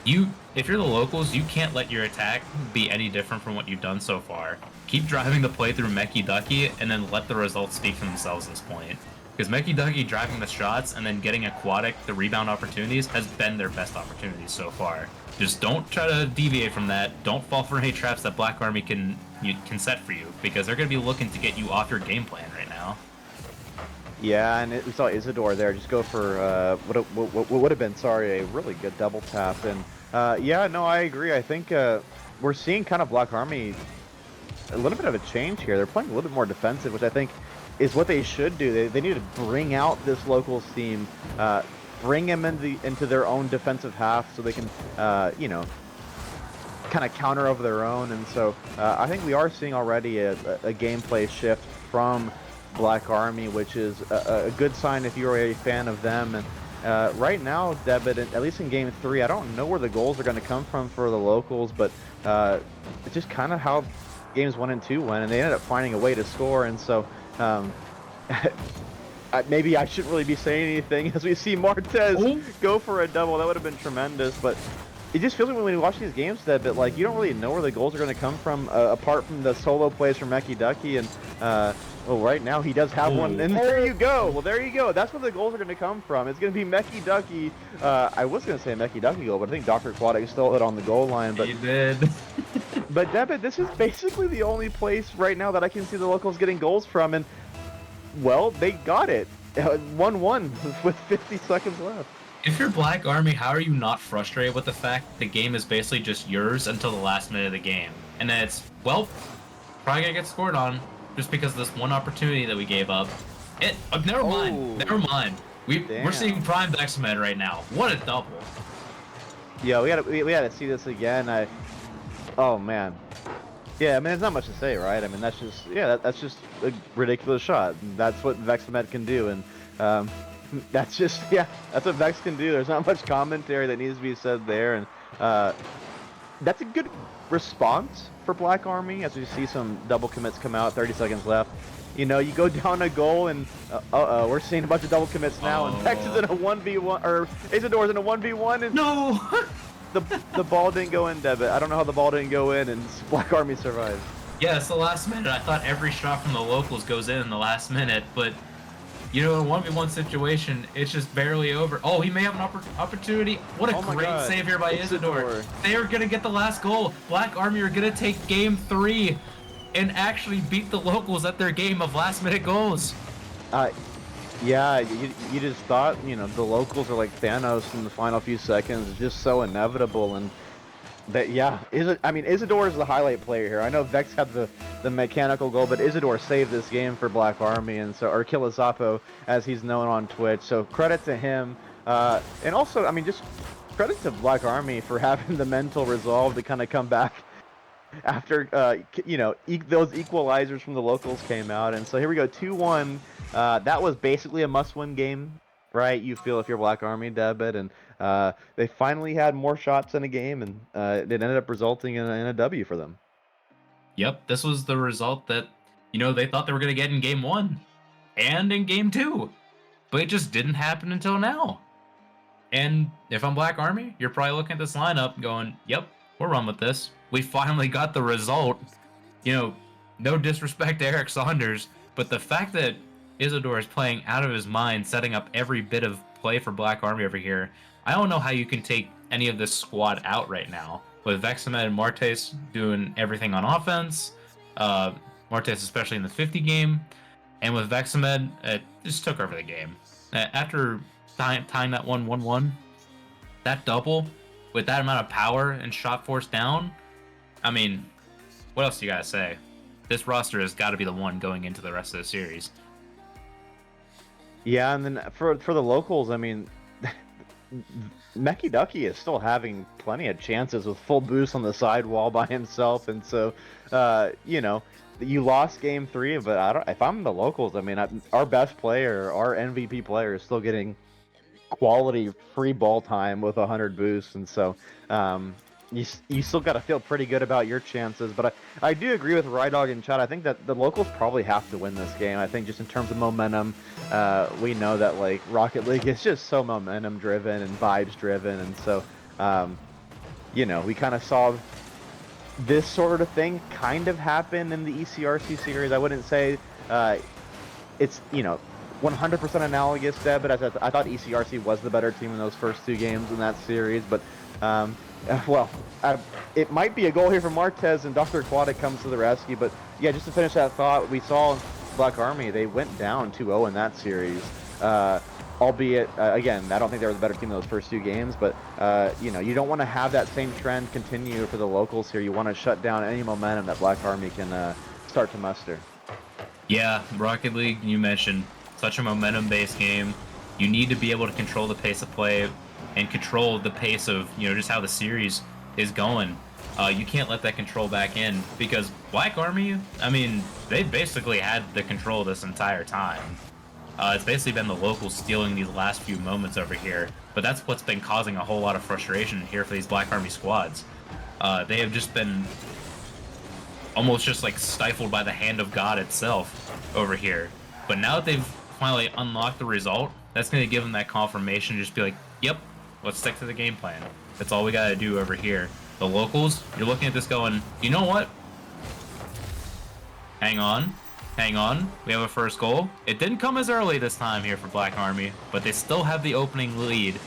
Speaker 2: If you're the locals, you can't let your attack be any different from what you've done so far. Keep driving the play through Meki Ducky, and then let the results speak for themselves at this point. Because Meki Ducky driving the shots and then getting Aquatic the rebound opportunities has been their best opportunities so far. Just don't try to deviate from that. Don't fall for any traps that Black Army can set for you, because they're going to be looking to get you off your game plan right now.
Speaker 3: Yeah, and we saw Isidore there just go for what would have been, sorry, a really good double tap. And yeah, no, I agree. I think we're seeing kind of Black Army a little bit of a change here. They're playing a little bit more defensive, which I think is what they should do. They need to bring out this locals team, bring them into their own defensive half so they can, you know, kind of counter over their own. And so I think we are seeing already a gameplay shift from Black Army, which is a good sign if you're a fan of them. And right now, Debit, at least in Game 3, I don't know where the goals are going to come from for the locals, but it's just kind of how Games 1 and 2 went, and they ended up finding a way to score. And so maybe I shouldn't really be saying anything as we see Martez go for a double. That would have been tremendous, but it just feels like when you watch these games that like you don't really know where the goals are going to come from apart from the solo plays from Meki Ducky. And well, right now he does have one, and there you go. Well, there you go. That's where the goals are going to come from. It's going to be Meki Ducky. I was going to say Meki Ducky goal, but I think Dr. Aquatic stole it on the goal line. But
Speaker 2: He did.
Speaker 3: But Debit, this is basically the only place right now that I can see the locals getting goals from, and well, they got it. 1-1 with 50 seconds left.
Speaker 2: If you're Black Army, how are you not frustrated with the fact the game is basically just yours until the last minute of the game? And then it's, well, probably gonna get scored on just because of this one opportunity that we gave up. Never mind. Never mind. We're seeing Prime Vexmed right now. What a double.
Speaker 3: Yeah, we gotta see this again. Oh man. Yeah, I mean, there's not much to say, right? I mean, that's just that's just a ridiculous shot. That's what Vexmed can do, and that's just that's what Vex can do. There's not much commentary that needs to be said there, and that's a good response for Black Army as we see some double commits come out. 30 seconds left. You know, you go down a goal, and we're seeing a bunch of double commits now, and Vex is in a 1v1, or Isidore's in a 1v1, and
Speaker 2: no.
Speaker 3: the ball didn't go in, Debit. I don't know how the ball didn't go in, and Black Army survived.
Speaker 2: Yeah, it's the last minute. I thought every shot from the locals goes in the last minute, but you know, in a 1v1 situation, it's just barely over. Oh, he may have an opportunity. What a great save here by Isidore. They are going to get the last goal. Black Army are going to take Game 3 and actually beat the locals at their game of last-minute goals.
Speaker 3: Yeah, you just thought, you know, the locals are like Thanos in the final few seconds. It's just so inevitable, and that Isidore is the highlight player here. I know Vex had the mechanical goal, but Isidore saved this game for Black Army, and so, or Kilisapo, as he's known on Twitch. So credit to him, and also, I mean, just credit to Black Army for having the mental resolve to kind of come back after you know, those equalizers from the locals came out. And so here we go, 2-1. That was basically a must-win game, right? You feel, if you're Black Army, Debit, and they finally had more shots in a game, and it ended up resulting in a W for them.
Speaker 2: Yep, this was the result that, you know, they thought they were going to get in Game 1 and in Game 2, but it just didn't happen until now. And if I'm Black Army, you're probably looking at this lineup going, yep, we'll run with this. We finally got the result. You know, no disrespect to Eric Saunders, but the fact that Isidore is playing out of his mind, setting up every bit of play for Black Army over here, I don't know how you can take any of this squad out right now. With Vexmed and Martes doing everything on offense, Martes especially in the 50 game, and with Vexmed, it just took over the game. After tying that 1-1-1, that double, with that amount of power and shot force down, I mean, what else do you gotta say? This roster has got to be the one going into the rest of the series.
Speaker 3: Yeah, and then for the locals, I mean, Meki Ducky is still having plenty of chances with full boost on the sidewall by himself, and so you know, you lost Game 3, but if I'm the locals, I mean, our best player, our MVP player, is still getting quality free ball time with 100 boosts, and so you still got to feel pretty good about your chances. But I do agree with Rydog and Chad. I think that the locals probably have to win this game. I think just in terms of momentum, we know that like Rocket League is just so momentum driven and vibes driven, and so you know, we kind of saw this sort of thing kind of happen in the ECRC series. I wouldn't say it's, you know, 100% analogous, Deb, but I thought ECRC was the better team in those first 2 games in that series. But, well, it might be a goal here from Martez, and Dr. Aquatic comes to the rescue. But, yeah, just to finish that thought, we saw Black Army, they went down 2-0 in that series. Albeit, again, I don't think they were the better team in those first 2 games, but, you know, you don't want to have that same trend continue for the locals here. You want to shut down any momentum that Black Army can start to muster.
Speaker 2: Yeah, Rocket League, you mentioned, such a momentum-based game. You need to be able to control the pace of play and control the pace of, you know, just how the series is going. You can't let that control back in because Black Army, I mean, they basically had the control this entire time. It's basically been the locals stealing these last few moments over here, but that's what's been causing a whole lot of frustration here for these Black Army squads. They have just been almost just like stifled by the hand of God itself over here. But now that they've finally unlocked the result, that's going to give them that confirmation, just be like, yep, let's stick to the game plan. That's all we got to do over here. The locals, you're looking at this going, you know what? Hang on. We have a first goal. It didn't come as early this time here for Black Army, but they still have the opening lead.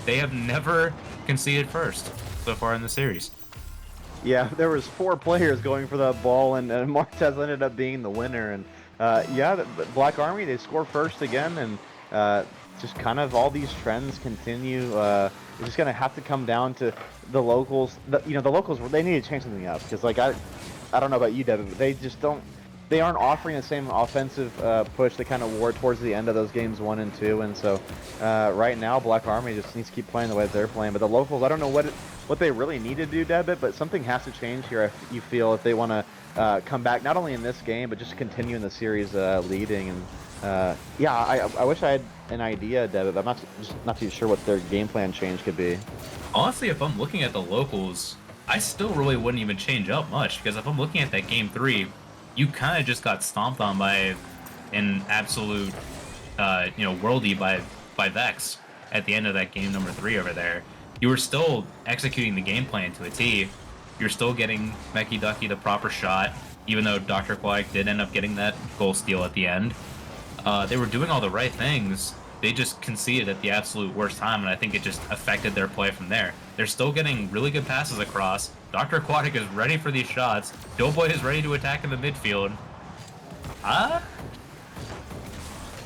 Speaker 2: They have never conceded first so far in the series.
Speaker 3: Yeah, there was 4 players going for that ball, and Martez ended up being the winner. And yeah, the Black Army, they score first again, and just kind of all these trends continue. It's just gonna have to come down to the locals. You know, the locals, they need to change something up because, like, I don't know about you, Devin, but they just don't. They aren't offering the same offensive push they kind of wore towards the end of those games 1 and 2, and so right now Black Army just needs to keep playing the way they're playing. But the locals, I don't know what they really need to do, Debit, but something has to change here. If you feel if they want to come back not only in this game but just continue in the series leading. And yeah, I wish I had an idea, Debit, but I'm not too sure what their game plan change could be.
Speaker 2: Honestly, if I'm looking at the locals, I still really wouldn't even change up much because if I'm looking at that game 3. You kind of just got stomped on by an absolute, you know, worldie by Vex at the end of that game number 3 over there. You were still executing the game plan to a T. You're still getting Mecky Ducky the proper shot, even though Dr. Aquatic did end up getting that goal steal at the end. They were doing all the right things. They just conceded at the absolute worst time, and I think it just affected their play from there. They're still getting really good passes across. Dr. Aquatic is ready for these shots. Doughboy is ready to attack in the midfield.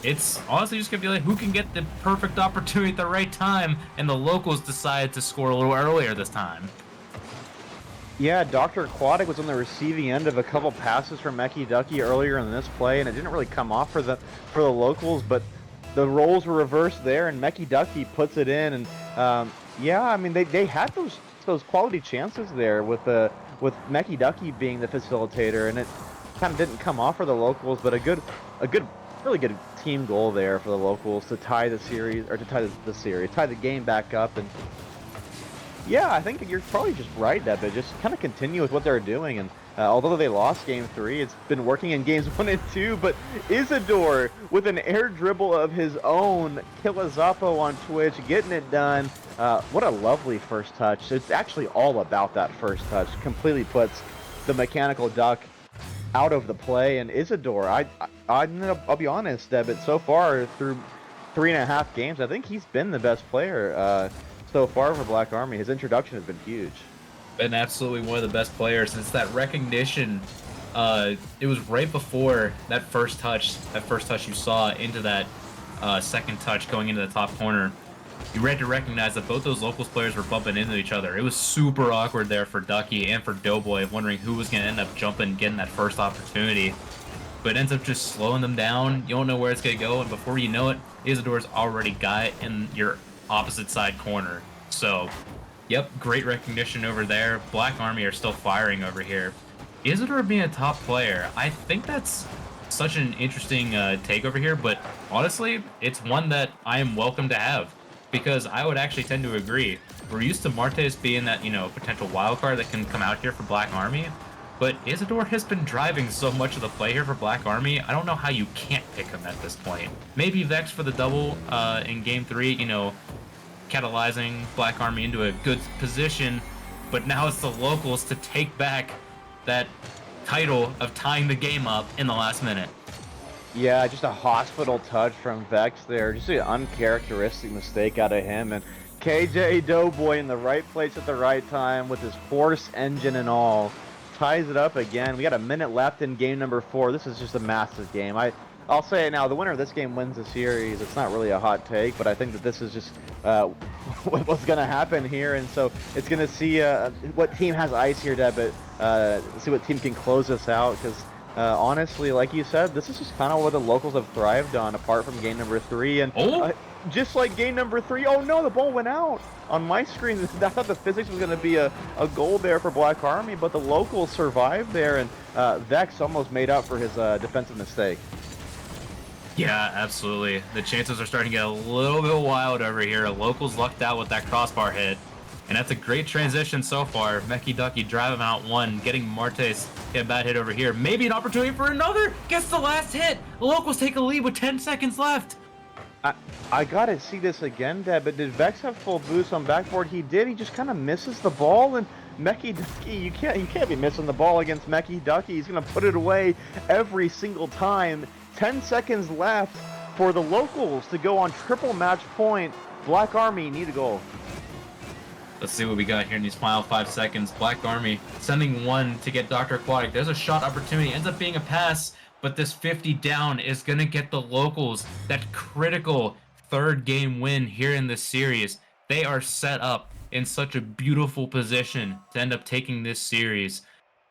Speaker 2: It's honestly just going to be like, who can get the perfect opportunity at the right time? And the locals decided to score a little earlier this time.
Speaker 3: Yeah, Dr. Aquatic was on the receiving end of a couple passes from Mecky Ducky earlier in this play, and it didn't really come off for the locals, but the roles were reversed there, and Mecky Ducky puts it in. And yeah, I mean, they had those quality chances there with Mecky Ducky being the facilitator, and it kind of didn't come off for the locals, but really good team goal there for the locals to tie the series, or to tie the game back up. And yeah, I think you're probably just right, Deb. Just kind of continue with what they're doing. And although they lost game 3, it's been working in games 1 and 2. But Isidore, with an air dribble of his own, Killazapo on Twitch, getting it done. What a lovely first touch. It's actually all about that first touch. Completely puts the mechanical duck out of the play. And Isidore, I'll be honest, Deb, so far through 3.5 games, I think he's been the best player so far for Black Army. His introduction has been huge.
Speaker 2: Been absolutely one of the best players. It's that recognition. It was right before that first touch you saw into that second touch going into the top corner. You had to recognize that both those locals players were bumping into each other. It was super awkward there for Ducky and for Doughboy, wondering who was going to end up jumping, getting that first opportunity. But it ends up just slowing them down. You don't know where it's going to go, and before you know it, Isidore's already got it in your opposite side corner. So, yep, great recognition over there. Black Army are still firing over here. Isidore being a top player, I think that's such an interesting take over here, but honestly, it's one that I am welcome to have, because I would actually tend to agree. We're used to Martes being that, you know, potential wild card that can come out here for Black Army, but Isidore has been driving so much of the play here for Black Army. I don't know how you can't pick him at this point. Maybe Vex for the double in game 3, you know, catalyzing Black Army into a good position, but now it's the locals to take back that title of tying the game up in the last minute.
Speaker 3: Yeah, just a hospital touch from Vex there. Just an uncharacteristic mistake out of him. And KJ Doughboy in the right place at the right time with his Force engine and all. Ties it up again. We got a minute left in game number 4. This is just a massive game. I'll say it now. The winner of this game wins the series. It's not really a hot take, but I think that this is just what's going to happen here. And so it's going to see what team has ice here, Deb, but see what team can close this out because honestly, like you said, this is just kind of what the locals have thrived on, apart from game number 3. And just like game number 3, oh no, the ball went out. On my screen, I thought the physics was going to be a goal there for Black Army, but the locals survived there, and Vex almost made up for his defensive mistake.
Speaker 2: Yeah, absolutely. The chances are starting to get a little bit wild over here. Locals lucked out with that crossbar hit. And that's a great transition so far. Meki Ducky driving out one, getting Martes get a bad hit over here. Maybe an opportunity for another. Gets the last hit. The locals take a lead with 10 seconds left.
Speaker 3: I gotta see this again, Deb, but did Vex have full boost on backboard? He did. He just kind of misses the ball, and Meki Ducky, you can't be missing the ball against Meki Ducky. He's gonna put it away every single time. 10 seconds left for the locals to go on triple match point. Black Army need a goal.
Speaker 2: Let's see what we got here in these final 5 seconds. Black Army sending one to get Dr. Aquatic. There's a shot opportunity. Ends up being a pass, but this 50 down is going to get the locals that critical third game win here in this series. They are set up in such a beautiful position to end up taking this series.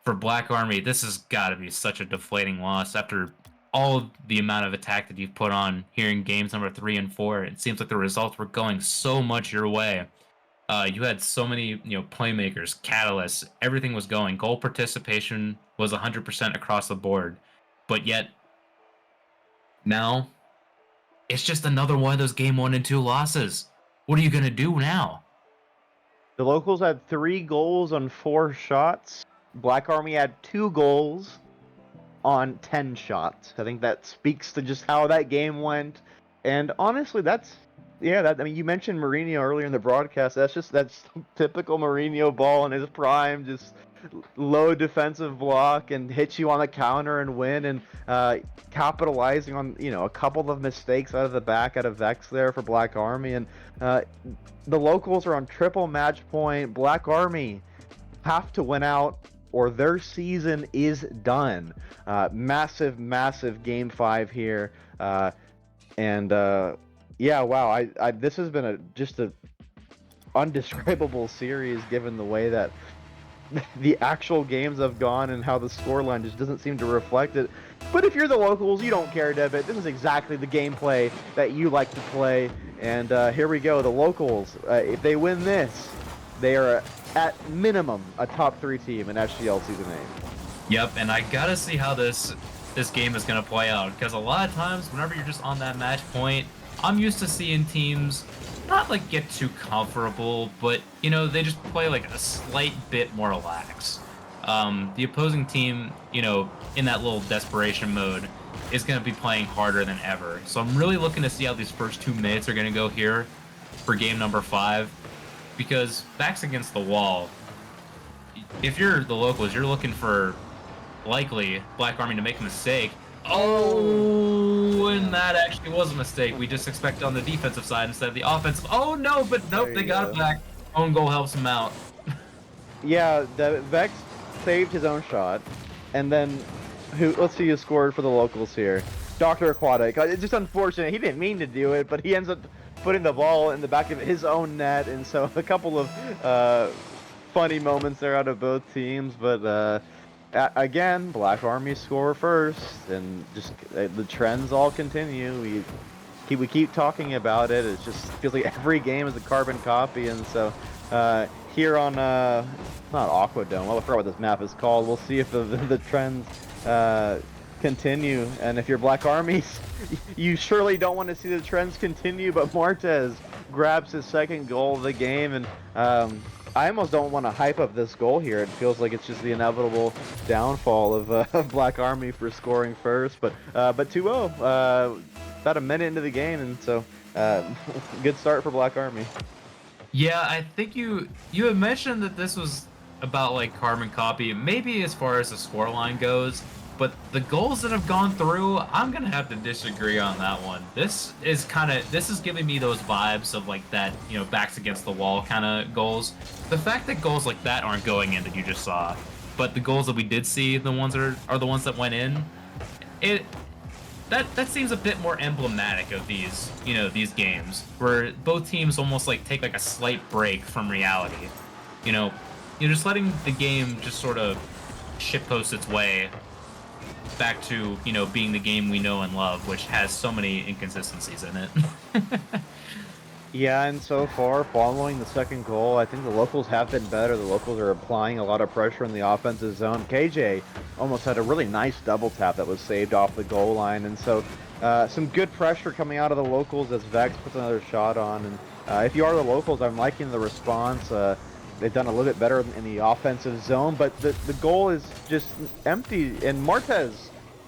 Speaker 2: For Black Army, this has got to be such a deflating loss after all of the amount of attack that you've put on here in games number 3 and 4. It seems like the results were going so much your way. You had so many, playmakers, catalysts, everything was going. Goal participation was 100% across the board. But yet, now, it's just another one of those game 1 and 2 losses. What are you going to do now?
Speaker 3: The locals had 3 goals on 4 shots. Black Army had 2 goals on 10 shots. I think that speaks to just how that game went. And honestly, you mentioned Mourinho earlier in the broadcast. That's typical Mourinho ball in his prime, just low defensive block and hit you on the counter and win, and capitalizing on a couple of mistakes out of the back out of Vex there for Black Army. And the locals are on triple match point. Black Army have to win out or their season is done. Massive game 5 here. Yeah, wow. This has been just a undescribable series given the way that the actual games have gone and how the scoreline just doesn't seem to reflect it. But if you're the locals, you don't care, Devitt. This is exactly the gameplay that you like to play. And here we go. The locals, if they win this, they are at minimum a top 3 team in SGL Season 8.
Speaker 2: Yep, and I gotta see how this game is gonna play out, because a lot of times whenever you're just on that match point, I'm used to seeing teams not like get too comfortable, but they just play like a slight bit more lax. The opposing team, in that little desperation mode, is going to be playing harder than ever. So I'm really looking to see how these first 2 minutes are going to go here for game number 5, because backs against the wall. If you're the locals, you're looking for likely Black Army to make a mistake. Oh, and that actually was a mistake. We just expected on the defensive side instead of the offensive. Oh no, but nope, they got it back. Own goal helps him out.
Speaker 3: Yeah, the Vex saved his own shot, and then let's see who scored for the locals here. Dr. Aquatic. It's just unfortunate. He didn't mean to do it, but he ends up putting the ball in the back of his own net, and so a couple of funny moments there out of both teams, but again, Black Army score first, and just the trends all continue. We keep talking about it. It just feels like every game is a carbon copy, and so here on not Aquadome. Well, I forgot what this map is called. We'll see if the trends continue. And if you're Black Army, you surely don't want to see the trends continue. But Martes grabs his second goal of the game, and I almost don't want to hype up this goal here. It feels like it's just the inevitable downfall of Black Army for scoring first. But 2-0, about a minute into the game, and so good start for Black Army.
Speaker 2: Yeah, I think you had mentioned that this was about like carbon copy. Maybe as far as the scoreline goes, But the goals that have gone through, I'm gonna have to disagree on that one. This is giving me those vibes of like that, backs against the wall kind of goals. The fact that goals like that aren't going in that you just saw, but the goals that we did see, the ones that are the ones that went in, it that seems a bit more emblematic of these games where both teams almost like take like a slight break from reality. You're just letting the game just sort of shitpost its way back to being the game we know and love, which has so many inconsistencies in it.
Speaker 3: Yeah, and so far, following the second goal, I think the locals have been better. The locals are applying a lot of pressure in the offensive zone. KJ almost had a really nice double tap that was saved off the goal line, and so some good pressure coming out of the locals as Vex puts another shot on. And if you are the locals, I'm liking the response. They've done a little bit better in the offensive zone, but the goal is just empty, and Martez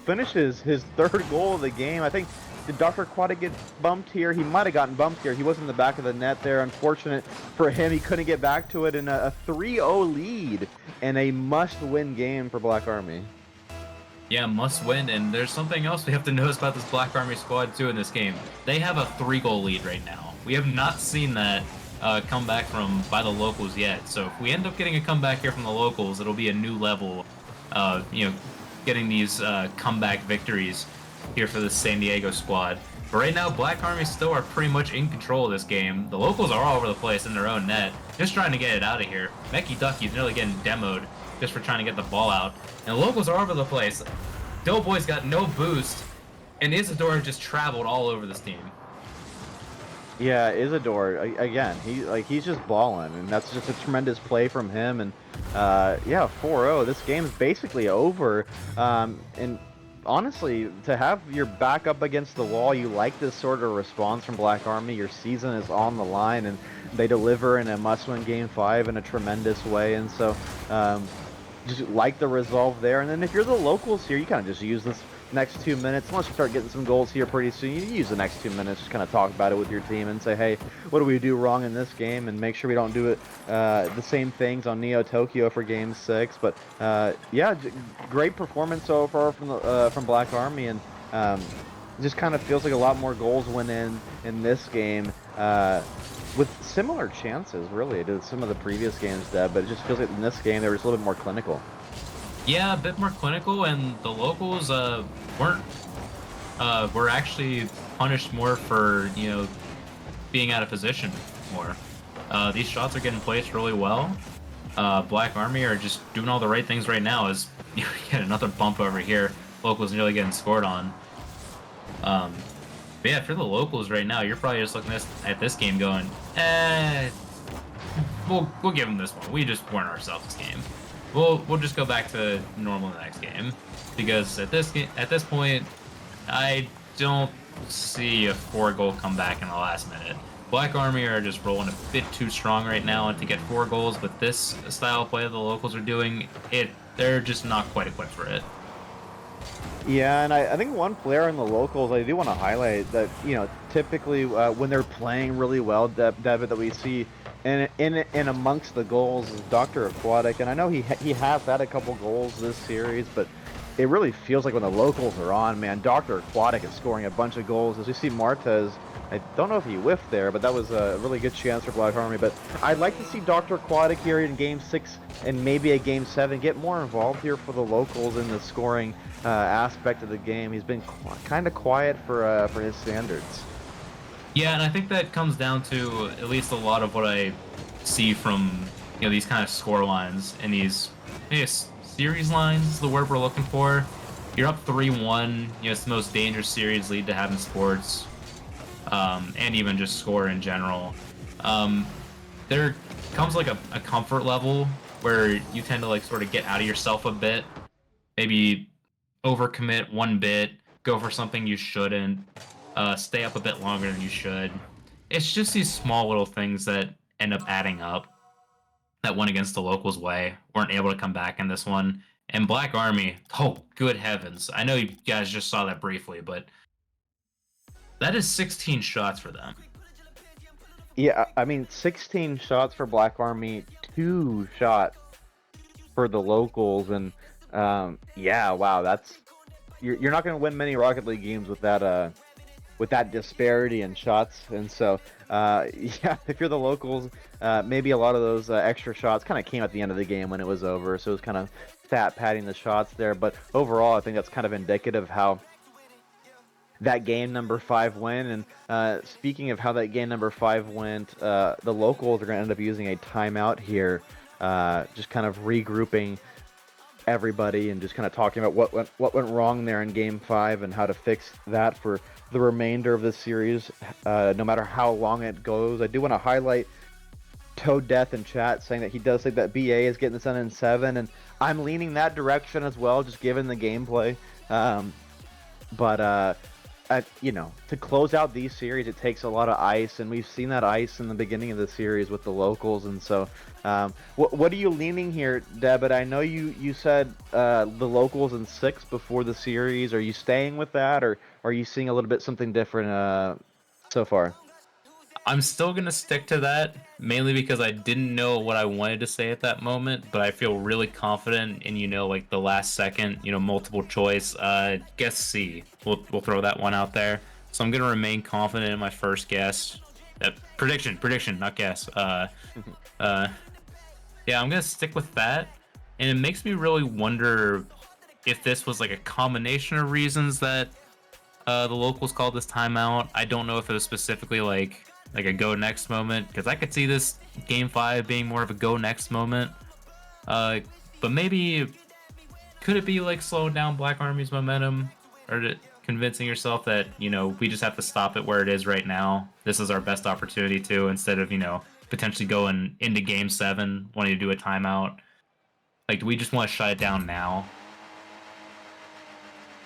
Speaker 3: finishes his third goal of the game. I think, did Dr. Aquatic get bumped here? He might have gotten bumped here. He was in the back of the net there. Unfortunate for him, he couldn't get back to it in a 3-0 lead and a must-win game for Black Army.
Speaker 2: Yeah, must win, and there's something else we have to notice about this Black Army squad too in this game. They have a 3-goal lead right now. We have not seen that comeback by the locals yet. So if we end up getting a comeback here from the locals, it'll be a new level of getting these comeback victories here for the San Diego squad. But right now, Black Army still are pretty much in control of this game. The locals are all over the place in their own net, just trying to get it out of here. Mecky Ducky's nearly getting demoed just for trying to get the ball out. And the locals are all over the place. Doughboy's got no boost, and Isidore just traveled all over this team.
Speaker 3: Yeah, Isidore, again, he's just balling, and that's just a tremendous play from him. And yeah, 4-0. This game is basically over. And honestly, to have your back up against the wall, you like this sort of response from Black Army. Your season is on the line, and they deliver in a must-win Game 5 in a tremendous way. And so, just like the resolve there. And then if you're the locals here, you kind of just use this next 2 minutes. Once you start getting some goals here pretty soon, you use the next 2 minutes, just kind of talk about it with your team and say, hey, what do we do wrong in this game, and make sure we don't do it the same things on Neo Tokyo for Game 6. But yeah, great performance so far from Black Army, and just kind of feels like a lot more goals went in this game. With similar chances, really, to some of the previous games, Deb, but it just feels like in this game they were just a little bit more clinical.
Speaker 2: Yeah, a bit more clinical, and the locals were actually punished more for being out of position more. These shots are getting placed really well. Black Army are just doing all the right things right now. As you get another bump over here, locals nearly getting scored on. But yeah, for the locals right now, you're probably just looking at this game going, we'll give them this one. We just weren't ourselves this game. We'll just go back to normal in the next game, because at this point, I don't see a 4-goal comeback in the last minute. Black Army are just rolling a bit too strong right now, and to get 4 goals with this style of play that the locals are doing, they're just not quite equipped for it.
Speaker 3: Yeah, and I think one player in the locals I do want to highlight that, typically when they're playing really well, David, that we see in amongst the goals is Dr. Aquatic. And I know he has had a couple goals this series, but it really feels like when the locals are on, man, Dr. Aquatic is scoring a bunch of goals. As you see Martez, I don't know if he whiffed there, but that was a really good chance for Black Army. But I'd like to see Dr. Aquatic here in Game 6 and maybe a Game 7 get more involved here for the locals in the scoring aspect of the game. He's been kind of quiet for his standards.
Speaker 2: Yeah, and I think that comes down to at least a lot of what I see from these kind of score lines and these series lines is the word we're looking for. You're up 3-1. It's the most dangerous series lead to have in sports, and even just score in general. There comes like a comfort level where you tend to like sort of get out of yourself a bit, maybe overcommit one bit, go for something you shouldn't, stay up a bit longer than you should. It's just these small little things that end up adding up that went against the locals' way, weren't able to come back in this one. And Black Army, oh, good heavens. I know you guys just saw that briefly, but that is 16 shots for them.
Speaker 3: Yeah, I mean, 16 shots for Black Army, 2 shots for the locals, and Yeah, wow, that's you're not going to win many Rocket League games with that disparity in shots, and so yeah, if you're the locals, maybe a lot of those extra shots kind of came at the end of the game when it was over, so it was kind of fat padding the shots there. But overall, I think that's kind of indicative of how that game number 5 went. And speaking of how that game number 5 went, the locals are going to end up using a timeout here, just kind of regrouping everybody and just kind of talking about what went wrong there in game 5 and how to fix that for the remainder of the series, no matter how long it goes. I do want to highlight Toad Death in chat saying that he does think that BA is getting this done in 7, and I'm leaning that direction as well, just given the gameplay. But you know, to close out these series, it takes a lot of ice, and we've seen that ice in the beginning of the series with the locals. And so, what are you leaning here, Debit? I know you said the locals in 6 before the series. Are you staying with that, or are you seeing a little bit something different so far?
Speaker 2: I'm still gonna stick to that, mainly because I didn't know what I wanted to say at that moment, but I feel really confident in, like the last second, multiple choice. Guess C. We'll throw that one out there. So I'm gonna remain confident in my first guess. Prediction, not guess. Yeah, I'm gonna stick with that, and it makes me really wonder if this was like a combination of reasons that the locals called this timeout. I don't know if it was specifically like a go next moment, because I could see this game 5 being more of a go next moment. But maybe could it be like slowing down Black Army's momentum, or convincing yourself that we just have to stop it where it is right now? This is our best opportunity to, instead of potentially going into game 7 wanting to do a timeout. Like, do we just want to shut it down now?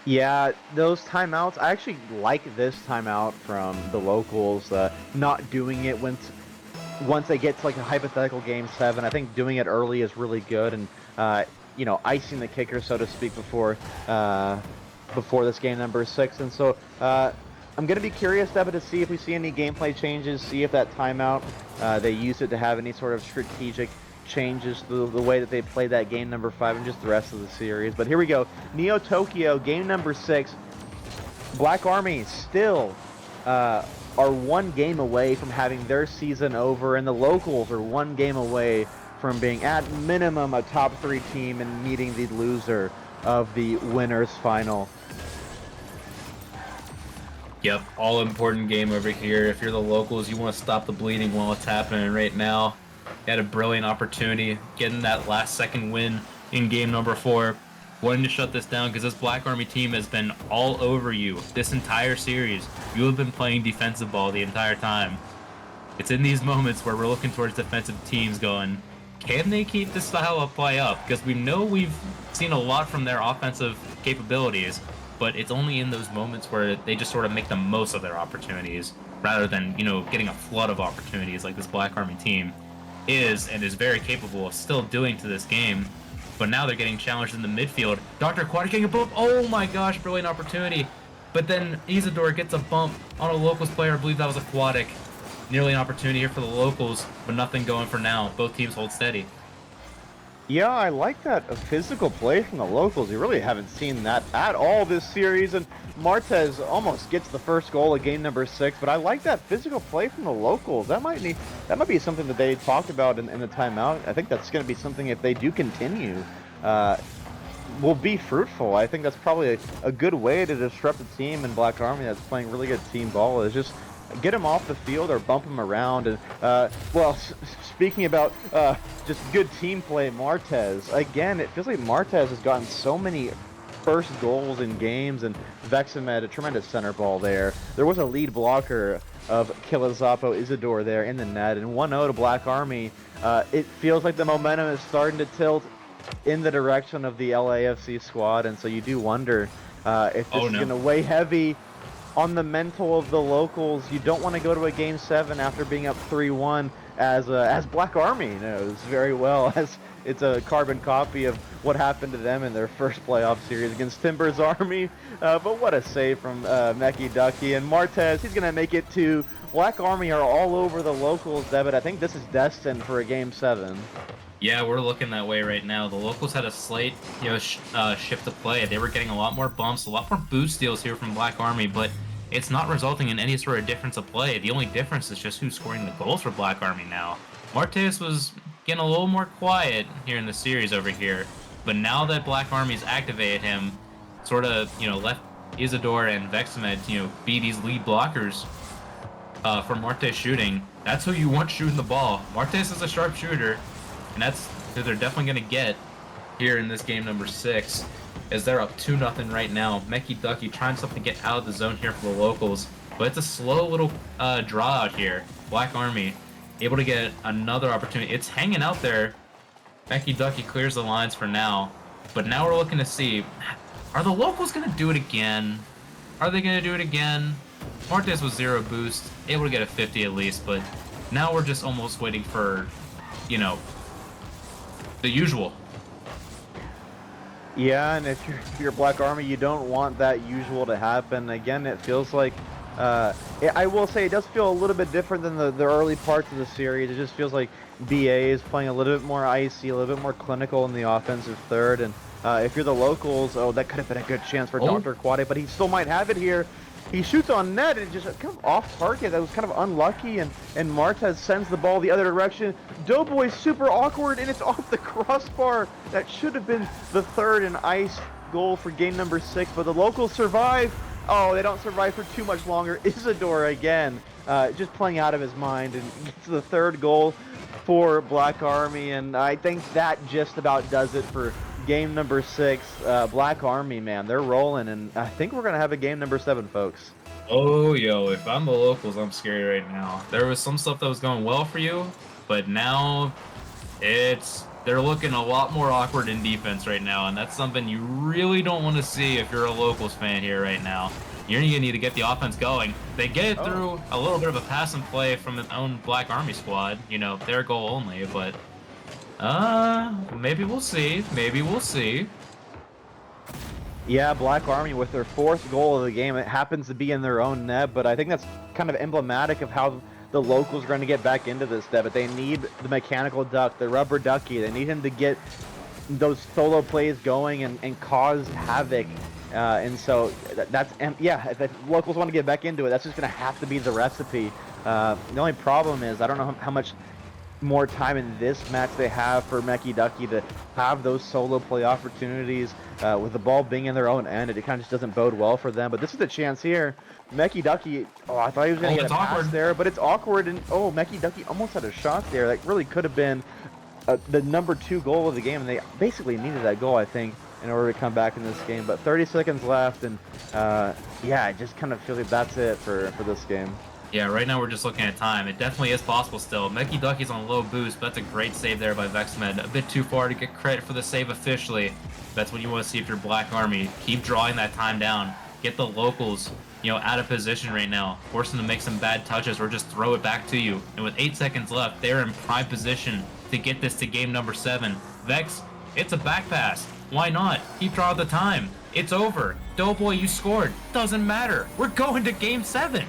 Speaker 3: Yeah, those timeouts, I actually like this timeout from the locals, not doing it once they get to like a hypothetical game 7. I think doing it early is really good, and icing the kicker, so to speak, before this game number 6. And so I'm going to be curious, Debba, to see if we see any gameplay changes, see if that timeout, they use it to have any sort of strategic changes to the way that they play that game number 5 and just the rest of the series. But here we go. Neo Tokyo, game number 6. Black Army still are 1 game away from having their season over, and the locals are 1 game away from being at minimum a top 3 team and meeting the loser of the winners final.
Speaker 2: Yep, all important game over here. If you're the locals, you want to stop the bleeding while it's happening right now. You had a brilliant opportunity getting that last second win in game number 4. Wanting to shut this down, because this Black Army team has been all over you this entire series. You have been playing defensive ball the entire time. It's in these moments where we're looking towards defensive teams going, can they keep this style of play up? Because we know we've seen a lot from their offensive capabilities, but it's only in those moments where they just sort of make the most of their opportunities, rather than, getting a flood of opportunities like this Black Army team is very capable of still doing to this game. But now they're getting challenged in the midfield. Dr. Aquatic getting a bump. Oh my gosh, brilliant opportunity. But then Isidore gets a bump on a locals player. I believe that was Aquatic. Nearly an opportunity here for the locals, but nothing going for now. Both teams hold steady.
Speaker 3: Yeah, I like that physical play from the locals. You really haven't seen that at all this series, and Martez almost gets the first goal of game number 6, but I like that physical play from the locals. That might be something that they talked about in the timeout. I think that's going to be something, if they do continue, will be fruitful. I think that's probably a good way to disrupt a team in Black Army that's playing really good team ball, is just get him off the field or bump him around. And speaking about just good team play, Martez, again, it feels like Martez has gotten so many first goals in games, and Vexamed, a tremendous center ball there. There was a lead blocker of Kilizapo Isidore there in the net, and 1-0 to Black Army. It feels like the momentum is starting to tilt in the direction of the LAFC squad, and so you do wonder if this is going to weigh heavy on the mental of the locals. You don't want to go to a game 7 after being up 3-1, as Black Army knows very well, as it's a carbon copy of what happened to them in their first playoff series against Timbers Army. But what a save from Meki Ducky, and Martez, he's going to make it to Black Army are all over the locals, Devitt. I think this is destined for a game 7.
Speaker 2: Yeah, we're looking that way right now. The locals had a slight, shift to play. They were getting a lot more bumps, a lot more boost steals here from Black Army, but it's not resulting in any sort of difference of play. The only difference is just who's scoring the goals for Black Army now. Martes was getting a little more quiet here in the series over here, but now that Black Army's activated him, sort of, left Isidore and Vexamed, be these lead blockers for Martes shooting. That's who you want shooting the ball. Martes is a sharp shooter, and that's who they're definitely going to get here in this game number 6, as they're up 2-0 right now. Meki Ducky trying something to get out of the zone here for the locals, but it's a slow little draw out here. Black Army able to get another opportunity. It's hanging out there. Meki Ducky clears the lines for now, but now we're looking to see, are the locals going to do it again? Are they going to do it again? Martes was 0 boost, able to get a 50 at least, but now we're just almost waiting for, the usual.
Speaker 3: Yeah, and if you're Black Army, you don't want that usual to happen. Again, it feels like, I will say it does feel a little bit different than the early parts of the series. It just feels like BA is playing a little bit more icy, a little bit more clinical in the offensive third. And if you're the locals, that could have been a good chance for Dr. Quade, but he still might have it here. He shoots on net and just kind of off target. That was kind of unlucky, and Martes sends the ball the other direction. Doughboy's super awkward, and it's off the crossbar. That should have been the third and ice goal for game number 6, but the locals survive. Oh, they don't survive for too much longer. Isidore again, just playing out of his mind, and gets the third goal for Black Army, and I think that just about does it for game number 6. Black Army, man, they're rolling, and I think we're gonna have a game number 7, folks.
Speaker 2: Oh, if I'm the locals, I'm scared right now. There was some stuff that was going well for you, but now they're looking a lot more awkward in defense right now, and that's something you really don't want to see if you're a locals fan here right now. You're gonna need to get the offense going. They get it through a little bit of a pass and play from their own Black Army squad, their goal only, but maybe we'll see. Maybe we'll see.
Speaker 3: Yeah, Black Army with their 4th goal of the game. It happens to be in their own net, but I think that's kind of emblematic of how the locals are going to get back into this, But they need the mechanical duck, the rubber ducky. They need him to get those solo plays going and cause havoc. And so if the locals want to get back into it, that's just going to have to be the recipe. The only problem is I don't know how much more time in this match they have for Meki Ducky to have those solo play opportunities with the ball being in their own end. It kind of just doesn't bode well for them. But this is the chance here. Meki Ducky, I thought he was going to get a pass there, but it's awkward. And Meki Ducky almost had a shot there. That really could have been the number 2 goal of the game. And they basically needed that goal, I think, in order to come back in this game. But 30 seconds left, and I just kind of feel like that's it for this game.
Speaker 2: Yeah, right now we're just looking at time. It definitely is possible still. Meki Ducky's on low boost, but that's a great save there by Vexamed. A bit too far to get credit for the save officially. That's what you want to see if you're Black Army. Keep drawing that time down. Get the locals, out of position right now. Force them to make some bad touches or just throw it back to you. And with 8 seconds left, they're in prime position to get this to game number 7. Vex, it's a back pass. Why not? Keep drawing the time. It's over. Doughboy, you scored. Doesn't matter. We're going to game 7.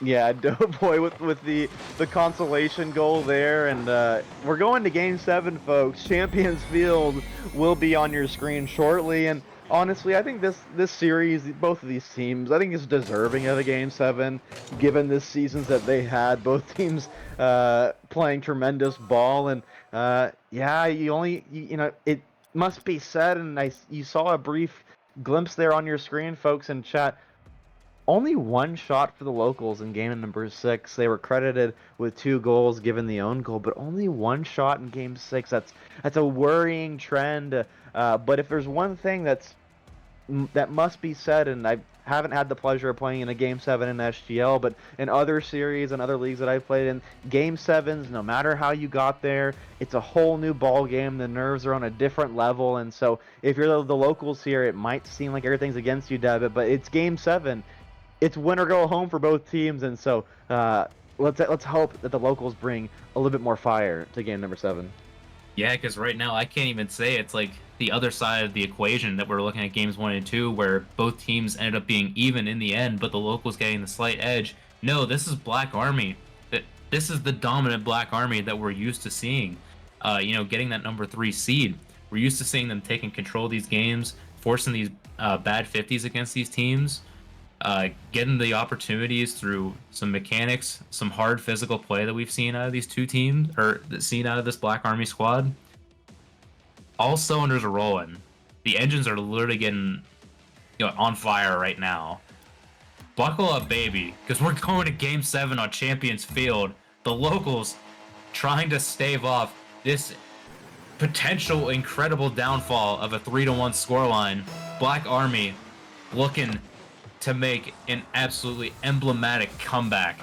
Speaker 3: Yeah, Doughboy with the consolation goal there, and we're going to Game 7, folks. Champions Field will be on your screen shortly, and honestly, I think this series, both of these teams, I think is deserving of a Game 7, given the seasons that they had. Both teams playing tremendous ball, and it must be said, and you saw a brief glimpse there on your screen, folks, in chat. Only 1 shot for the locals in game number 6. They were credited with 2 goals given the own goal, but only 1 shot in game 6. That's a worrying trend. But if there's one thing that must be said, and I haven't had the pleasure of playing in a game 7 in SGL, but in other series and other leagues that I've played in, game 7s, no matter how you got there, it's a whole new ball game. The nerves are on a different level, and so if you're the locals here, it might seem like everything's against you, Devitt, but it's game 7. It's win or go home for both teams, and so let's hope that the locals bring a little bit more fire to game number 7.
Speaker 2: Yeah, because right now I can't even say it's like the other side of the equation that we're looking at games 1 and 2, where both teams ended up being even in the end, but the locals getting the slight edge. No, this is Black Army. This is the dominant Black Army that we're used to seeing. getting that number 3 seed. We're used to seeing them taking control of these games, forcing these bad 50s against these teams, getting the opportunities through some mechanics, some hard physical play that we've seen out of these two teams, or seen out of this Black Army squad. All cylinders are rolling. The engines are literally getting on fire right now. Buckle up, baby, because we're going to Game 7 on Champions Field. The locals trying to stave off this potential incredible downfall of a 3-1 scoreline. Black Army looking to make an absolutely emblematic comeback.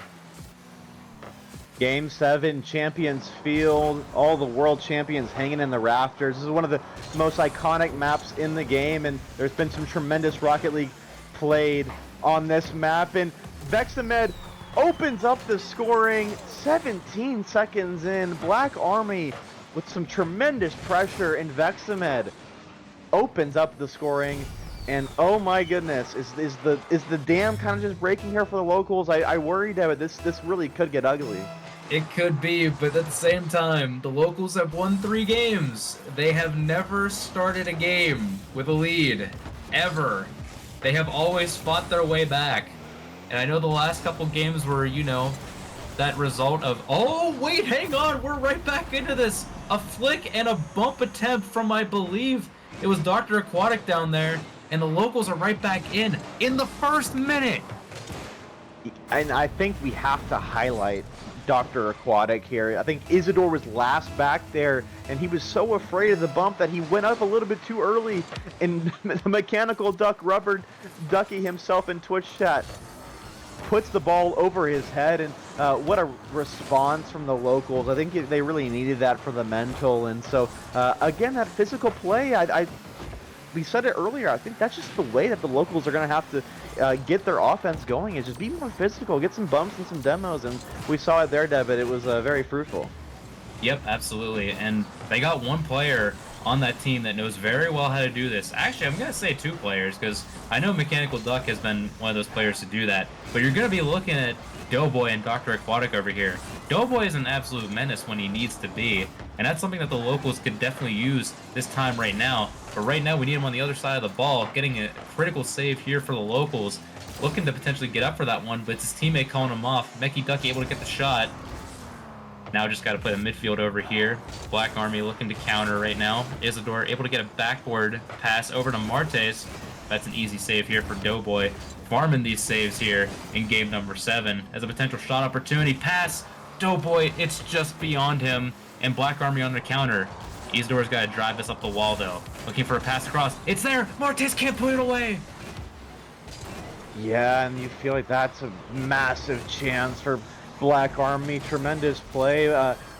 Speaker 3: Game 7, Champions Field, all the world champions hanging in the rafters. This is one of the most iconic maps in the game, and there's been some tremendous Rocket League played on this map. And Vexamed opens up the scoring 17 seconds in. Black Army with some tremendous pressure, and Vexamed opens up the scoring. And oh my goodness, is the dam kind of just breaking here for the locals? I worry that this really could get ugly.
Speaker 4: It could be, but at the same time, the locals have won 3 games. They have never started a game with a lead, ever. They have always fought their way back. And I know the last couple games were, that result of, oh, wait, hang on, we're right back into this. A flick and a bump attempt from, I believe, it was Dr. Aquatic down there, and the locals are right back in the first minute.
Speaker 3: And I think we have to highlight Dr. Aquatic here. I think Isidore was last back there, and he was so afraid of the bump that he went up a little bit too early, and the Mechanical Duck Rubber Ducky himself in Twitch chat puts the ball over his head, and what a response from the locals. I think they really needed that for the mental, and so again, that physical play, we said it earlier, I think that's just the way that the locals are going to have to get their offense going, is just be more physical, get some bumps and some demos, and we saw it there, Devitt. It was very fruitful.
Speaker 2: Yep, absolutely. And they got one player on that team that knows very well how to do this. Actually, I'm going to say 2 players, because I know Mechanical Duck has been one of those players to do that, but you're going to be looking at Doughboy and Dr. Aquatic over here. Doughboy is an absolute menace when he needs to be, and that's something that the locals could definitely use this time right now. But right now, we need him on the other side of the ball, getting a critical save here for the locals, looking to potentially get up for that one, but it's his teammate calling him off. Mechie Ducky able to get the shot. Now just got to play the midfield over here. Black Army looking to counter right now. Isidore able to get a backward pass over to Martes. That's an easy save here for Doughboy. Farming these saves here in game number 7 as a potential shot opportunity. Pass, Doughboy, it's just beyond him, and Black Army on the counter. Isidore's got to drive this up the wall though. Looking for a pass across. It's there! Martes can't put it away!
Speaker 3: Yeah, and you feel like that's a massive chance for Black Army. Tremendous play.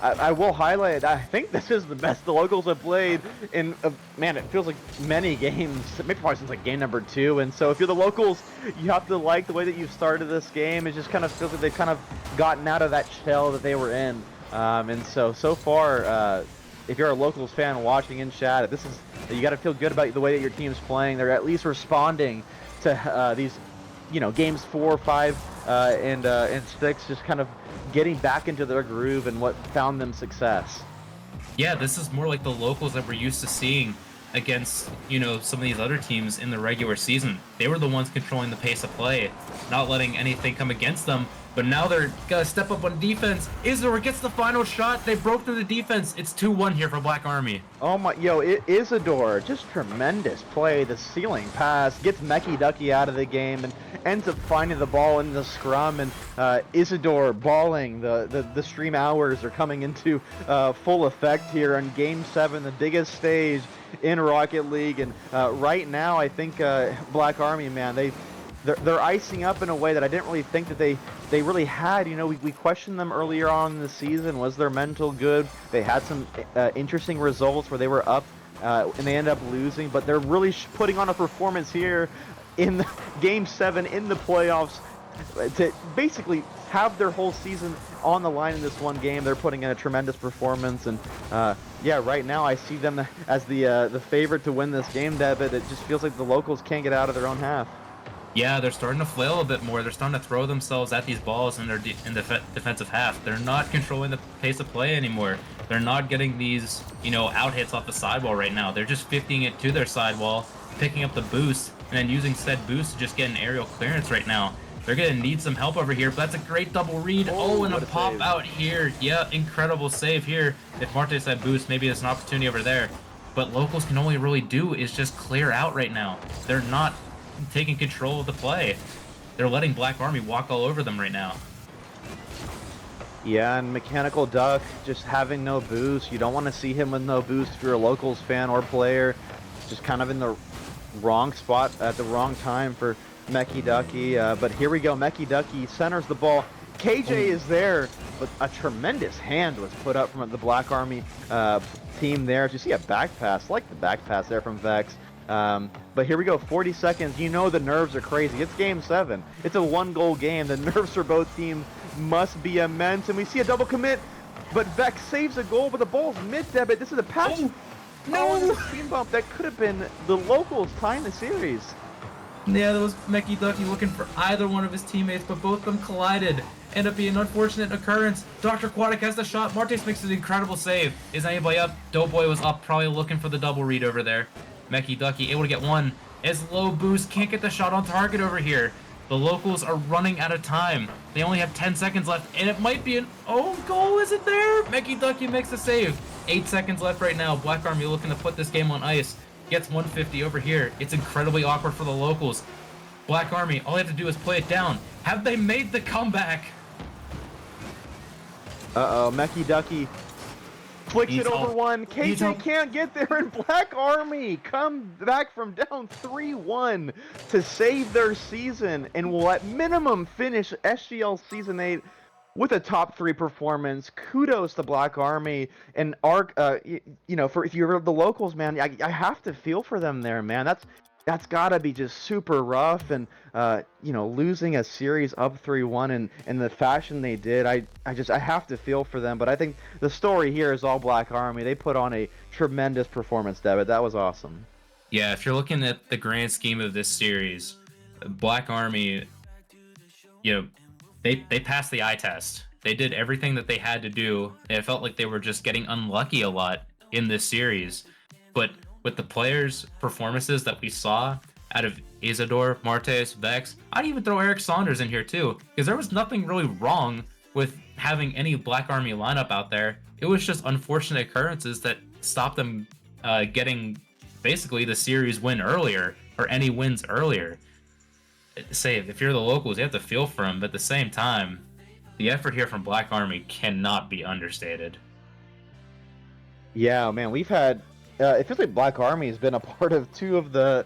Speaker 3: I will highlight, I think this is the best the locals have played in, man, it feels like many games, maybe probably since like game number 2. And so if you're the locals, you have to like the way that you've started this game. It just kind of feels like they've kind of gotten out of that shell that they were in. And so far, if you're a locals fan watching in chat, you got to feel good about the way that your team's playing. They're at least responding to these, games 4, 5, and 6, just kind of getting back into their groove and what found them success.
Speaker 2: Yeah, this is more like the locals that we're used to seeing against, some of these other teams in the regular season. They were the ones controlling the pace of play, not letting anything come against them. But now they're gonna step up on defense. Isidore gets the final shot. They broke through the defense. It's 2-1 here for Black Army.
Speaker 3: Oh my, Isidore, just tremendous play. The ceiling pass gets Mechie Ducky out of the game and ends up finding the ball in the scrum. And Isidore balling. The stream hours are coming into full effect here on Game 7, the biggest stage in Rocket League. And right now, I think Black Army, man, they're icing up in a way that I didn't really think that they really had. We questioned them earlier on in the season. Was their mental good? They had some interesting results where they were up and they ended up losing, but they're really putting on a performance here in Game 7 in the playoffs to basically have their whole season on the line in this one game. They're putting in a tremendous performance, and yeah, right now I see them as the favorite to win this game, Devitt. It just feels like the locals can't get out of their own half.
Speaker 2: Yeah, they're starting to flail a bit more. They're starting to throw themselves at these balls in their defensive half. They're not controlling the pace of play anymore. They're not getting these, out hits off the sidewall right now. They're just 50ing it to their sidewall, picking up the boost, and then using said boost to just get an aerial clearance right now. They're going to need some help over here, but that's a great double read. Oh, and a pop
Speaker 3: save.
Speaker 2: out here. Yeah, incredible save here. If Marte said boost, maybe there's an opportunity over there. But locals can only really do is just clear out right now. They're not taking control of the play. They're letting Black Army walk all over them right now.
Speaker 3: Yeah, and Mechanical Duck just having no boost. You don't want to see him with no boost if you're a locals fan or player. Just kind of in the wrong spot at the wrong time for Meki Ducky. But here we go. Meki Ducky centers the ball. KJ is there, but a tremendous hand was put up from the Black Army team there. As you see a back pass, like the back pass there from Vex. But here we go, 40 seconds. You know the nerves are crazy. It's game 7. It's a 1-goal game. The nerves for both teams must be immense. And we see a double commit, but Vex saves a goal, but the ball's mid-debit. This is a pass.
Speaker 2: Oh, no!
Speaker 3: Oh, speed bump. That could have been the locals tying the series.
Speaker 4: Yeah, that was Meki Ducky looking for either one of his teammates, but both of them collided. End up being an unfortunate occurrence. Dr. Aquatic has the shot. Martes makes an incredible save. Is anybody up? Doughboy was up, probably looking for the double read over there. Meki Ducky able to get one. As low boost can't get the shot on target over here. The locals are running out of time. They only have 10 seconds left, and it might be an own goal. Is it there? Meki Ducky makes the save. 8 seconds left right now. Black Army looking to put this game on ice. Gets 150 over here. It's incredibly awkward for the locals. Black Army, all they have to do is play it down. Have they made the comeback?
Speaker 3: Uh-oh, Meki Ducky flicks
Speaker 2: Needs
Speaker 3: it over
Speaker 2: help.
Speaker 3: one.
Speaker 2: Needs
Speaker 3: KJ
Speaker 2: help.
Speaker 3: can't get there, and Black Army come back from down 3-1 to save their season and will at minimum finish SGL Season 8 with a top 3 performance. Kudos to Black Army and Arc. For if you're the locals, man, I have to feel for them there, man. That's gotta be just super rough, and losing a series up 3-1 in the fashion they did, I have to feel for them. But I think the story here is all Black Army. They put on a tremendous performance, David. That was awesome.
Speaker 2: Yeah, if you're looking at the grand scheme of this series, Black Army, they passed the eye test. They did everything that they had to do. It felt like they were just getting unlucky a lot in this series. But with the players' performances that we saw out of Isidore, Martes, Vex, I'd even throw Eric Saunders in here too, because there was nothing really wrong with having any Black Army lineup out there. It was just unfortunate occurrences that stopped them getting basically the series win earlier, or any wins earlier. Say, if you're the locals, you have to feel for them, but at the same time, the effort here from Black Army cannot be understated.
Speaker 3: Yeah, man, we've had. It feels like Black Army has been a part of 2 of the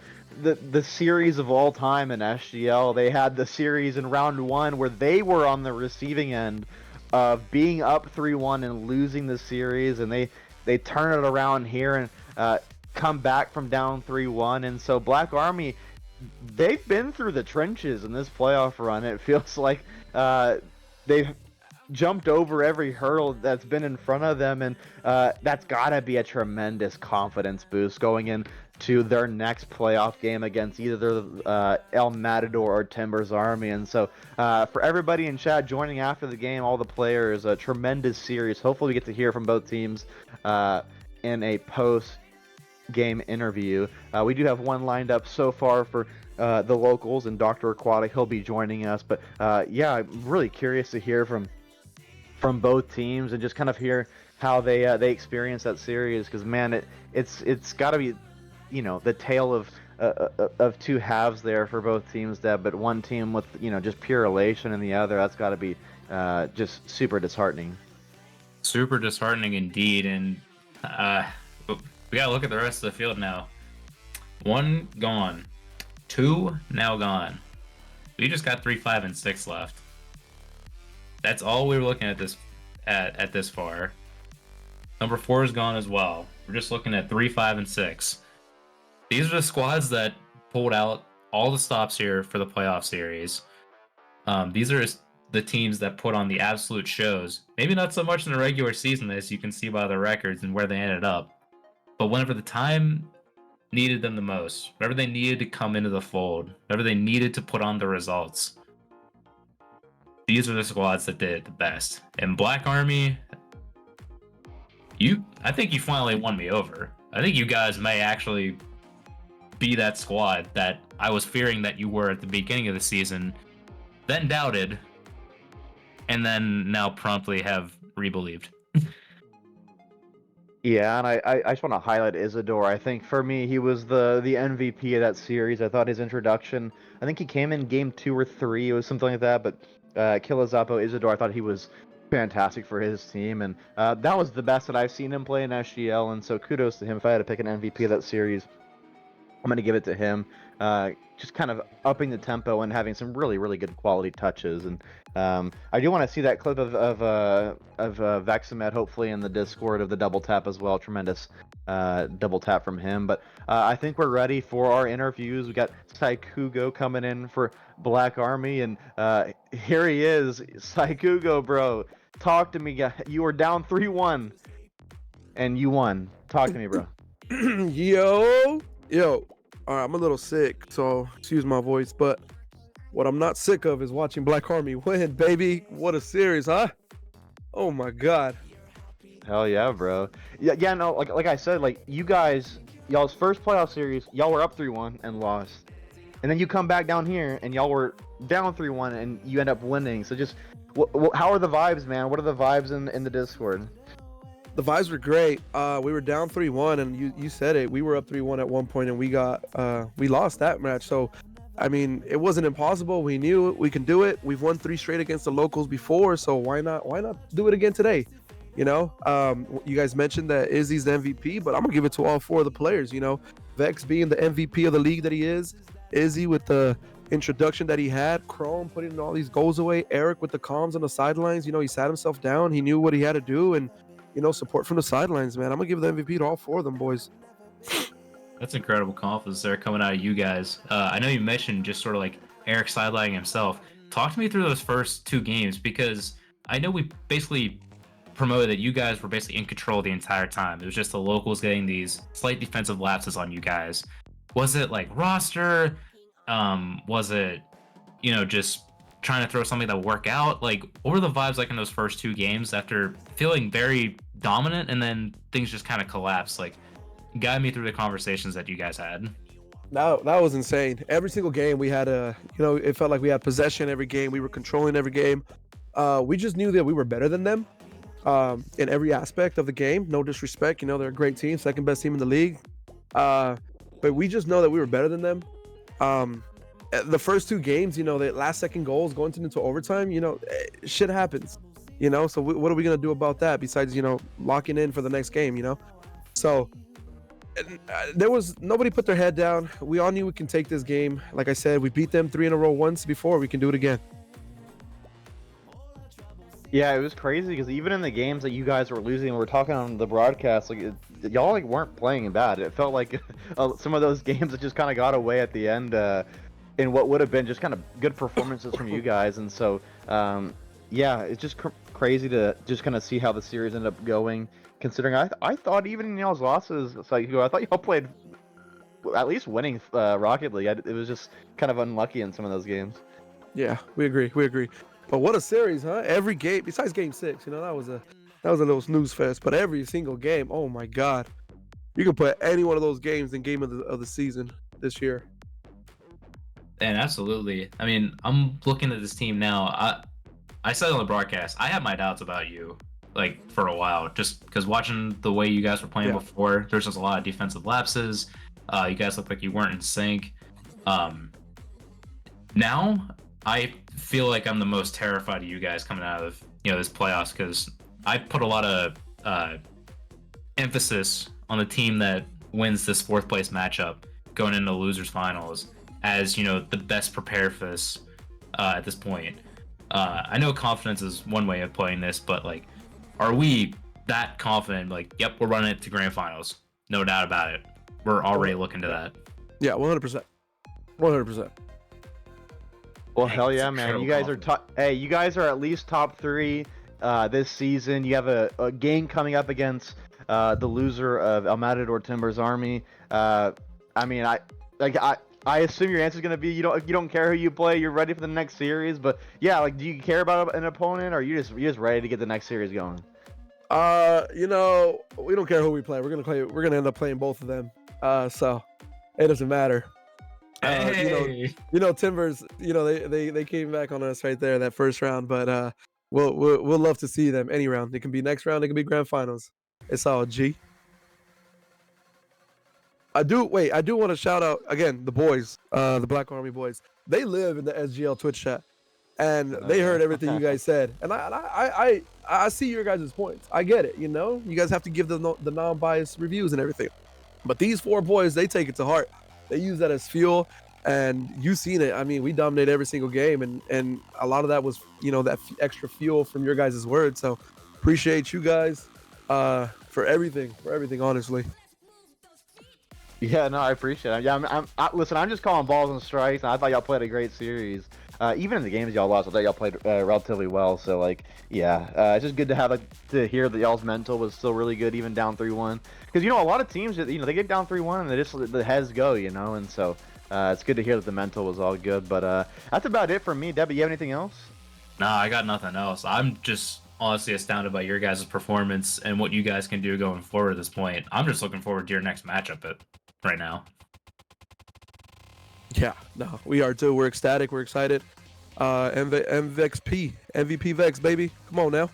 Speaker 3: series of all time in SGL. They had the series in round 1 where they were on the receiving end of being up 3-1 and losing the series, and they turn it around here and come back from down 3-1. And so Black Army, they've been through the trenches in this playoff run. It feels like they've jumped over every hurdle that's been in front of them, and that's gotta be a tremendous confidence boost going into their next playoff game against either El Matador or Timbers Army. And so for everybody in chat joining after the game, all the players, a tremendous series. Hopefully we get to hear from both teams in a post-game interview. We do have one lined up so far for the locals, and Dr. Aquatic, he'll be joining us. But yeah, I'm really curious to hear from both teams and just kind of hear how they experience that series, because man, it's got to be the tale of 2 halves there for both teams, Deb, but one team with just pure elation and the other, that's got to be just super disheartening.
Speaker 2: Super disheartening indeed, and we gotta look at the rest of the field now. 1 gone, 2 now gone. We just got 3, 5, and 6 left. That's all we were looking at this far. Number 4 is gone as well. We're just looking at 3, 5, and 6. These are the squads that pulled out all the stops here for the playoff series. These are the teams that put on the absolute shows. Maybe not so much in the regular season, as you can see by the records and where they ended up. But whenever the time needed them the most, whenever they needed to come into the fold, whenever they needed to put on the results, these are the squads that did it the best. And Black Army, I think you finally won me over. I think you guys may actually be that squad that I was fearing that you were at the beginning of the season, then doubted, and then now promptly have rebelieved.
Speaker 3: Yeah, and I just want to highlight Isidore. I think for me, he was the MVP of that series. I thought his introduction, I think he came in game 2 or 3, it was something like that. But Kilizapo Isidore, I thought he was fantastic for his team, and that was the best that I've seen him play in SGL. And so kudos to him. If I had to pick an MVP of that series, I'm going to give it to him. Just kind of upping the tempo and having some really, really good quality touches. And I do want to see that clip of Vexamed, hopefully in the Discord, of the double tap as well. Tremendous double tap from him. But I think we're ready for our interviews. We got Saikugo coming in for Black Army, and here he is. Saikugo, bro, talk to me. You were down 3-1, and you won. Talk to me, bro.
Speaker 5: Yo. All right, I'm a little sick, so excuse my voice, but what I'm not sick of is watching Black Army win, baby. What a series, huh? Oh my God.
Speaker 3: Hell yeah, bro. Yeah, no, like I said, like you guys, y'all's first playoff series, y'all were up 3-1 and lost. And then you come back down here and y'all were down 3-1 and you end up winning. So just, how are the vibes, man? What are the vibes in the Discord?
Speaker 5: The vibes were great. We were down 3-1, and you said it. We were up 3-1 at one point, and we lost that match. So, I mean, it wasn't impossible. We knew we can do it. We've won 3 straight against the locals before, so why not do it again today? You know, you guys mentioned that Izzy's the MVP, but I'm gonna give it to all 4 of the players. You know, Vex being the MVP of the league that he is, Izzy with the introduction that he had, Chrome putting all these goals away, Eric with the comms on the sidelines. You know, he sat himself down. He knew what he had to do, and you know, support from the sidelines, man. I'm gonna give the MVP to all 4 of them boys.
Speaker 2: That's incredible confidence there coming out of you guys. I know you mentioned just sort of like Eric sidelining himself. Talk to me through those first 2 games, because I know we basically promoted that you guys were basically in control the entire time. It was just the locals getting these slight defensive lapses on you guys. Was it like roster? Was it, you know, just trying to throw something that would work out? Like, what were the vibes like in those first 2 games after feeling very dominant and then things just kind of collapsed? Like, guide me through the conversations that you guys had.
Speaker 5: That was insane. Every single game we had it felt like we had possession every game. We were controlling every game. We just knew that we were better than them in every aspect of the game. No disrespect, you know, they're a great team, second best team in the league. But we just know that we were better than them. The first 2 games, you know, the last second goals going into overtime, you know, shit happens, you know. So what are we gonna do about that besides, you know, locking in for the next game, you know? So there was nobody put their head down. We all knew we can take this game. Like I said, we beat them 3 in a row once before. We can do it again.
Speaker 3: Yeah, it was crazy because even in the games that you guys were losing, we were talking on the broadcast, like y'all like weren't playing bad. It felt like some of those games that just kind of got away at the end in what would have been just kind of good performances from you guys. And so, yeah, it's just crazy to just kind of see how the series ended up going. Considering I thought even in y'all's losses, it's like, I thought y'all played at least winning Rocket League. It was just kind of unlucky in some of those games.
Speaker 5: Yeah, we agree. But what a series, huh? Every game, besides game 6, you know, that was a little snooze fest. But every single game, oh my God, you can put any one of those games in game of the season this year.
Speaker 2: And absolutely. I mean, I'm looking at this team now. I said on the broadcast, I had my doubts about you, like, for a while, just because watching the way you guys were playing before, there's just a lot of defensive lapses. You guys looked like you weren't in sync. Now, I feel like I'm the most terrified of you guys coming out of, you know, this playoffs, because I put a lot of emphasis on the team that wins this 4th place matchup going into the losers finals as, you know, the best prepared for this at this point. I know confidence is one way of playing this, but like, are we that confident? Like, yep, we're running it to grand finals, no doubt about it. We're already looking to that.
Speaker 5: Yeah, 100%. 100%.
Speaker 3: Well, hell yeah, man! You guys are top. Hey, you guys are at least top 3 this season. You have a game coming up against the loser of El Matador Timbers Army. I mean, I assume your answer is gonna be you don't care who you play. You're ready for the next series. But yeah, like, do you care about an opponent, or you're just ready to get the next series going?
Speaker 5: You know, we don't care who we play. We're gonna end up playing both of them. So it doesn't matter.
Speaker 4: Hey.
Speaker 5: You know, Timbers. You know, they came back on us right there that first round. But we'll love to see them any round. It can be next round. It can be grand finals. It's all G. I do want to shout out again the boys, the Black Army boys. They live in the SGL Twitch chat, and they heard everything you guys said. And I see your guys' points. I get it. You know, you guys have to give the non-biased reviews and everything. But these 4 boys, they take it to heart. They use that as fuel, and you've seen it. I mean, we dominate every single game, and a lot of that was, you know, that extra fuel from your guys' words. So appreciate you guys for everything, honestly.
Speaker 3: Yeah, no, I appreciate it. Yeah, listen, I'm just calling balls and strikes, and I thought y'all played a great series. Even in the games y'all lost, I thought y'all played relatively well. So, like, yeah, it's just good to have to hear that y'all's mental was still really good, even down 3-1. Because, you know, a lot of teams, you know, they get down 3-1 and they just let the heads go, you know. And so it's good to hear that the mental was all good. But that's about it for me. Debbie, you have anything else?
Speaker 2: Nah, I got nothing else. I'm just honestly astounded by your guys' performance and what you guys can do going forward at this point. I'm just looking forward to your next matchup right now.
Speaker 5: Yeah, no, we are too. We're ecstatic. We're excited. MVP Vex, baby. Come on now.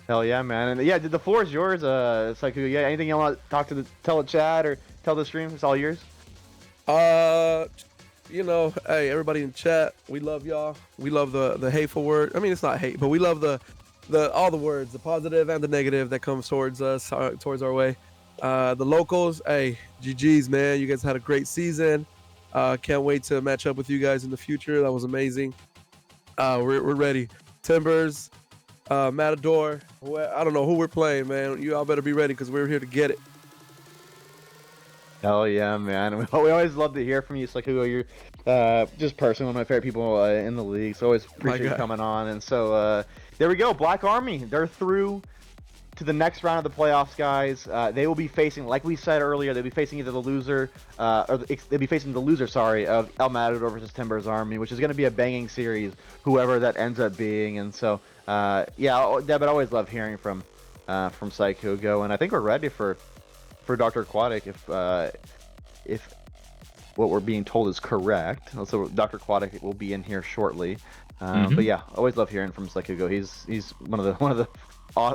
Speaker 3: Hell yeah, man. And yeah, the floor is yours. It's like, yeah, anything you want to tell the chat or tell the stream, it's all yours.
Speaker 5: You know, hey, everybody in chat, we love y'all. We love the hateful word. I mean, it's not hate, but we love the all the words, the positive and the negative that comes towards us, towards our way. The locals, hey, GG's, man. You guys had a great season. Can't wait to match up with you guys in the future. That was amazing. We're ready. Timbers, Matador. I don't know who we're playing, man. You all better be ready because we're here to get it.
Speaker 3: Hell yeah, man. We always love to hear from you. It's like, you're just personally one of my favorite people in the league. So always appreciate you coming on. And so there we go. Black Army, they're through to the next round of the playoffs, guys. They will be facing, like we said earlier, they'll be facing either the loser, they'll be facing the loser, of El Matador versus Timbers Army, which is going to be a banging series, whoever that ends up being. And so, yeah, Deb, I always love hearing from Psychugo, and I think we're ready for Dr. Aquatic if what we're being told is correct. Also, Dr. Aquatic will be in here shortly. But yeah, always love hearing from Psychugo. He's one of the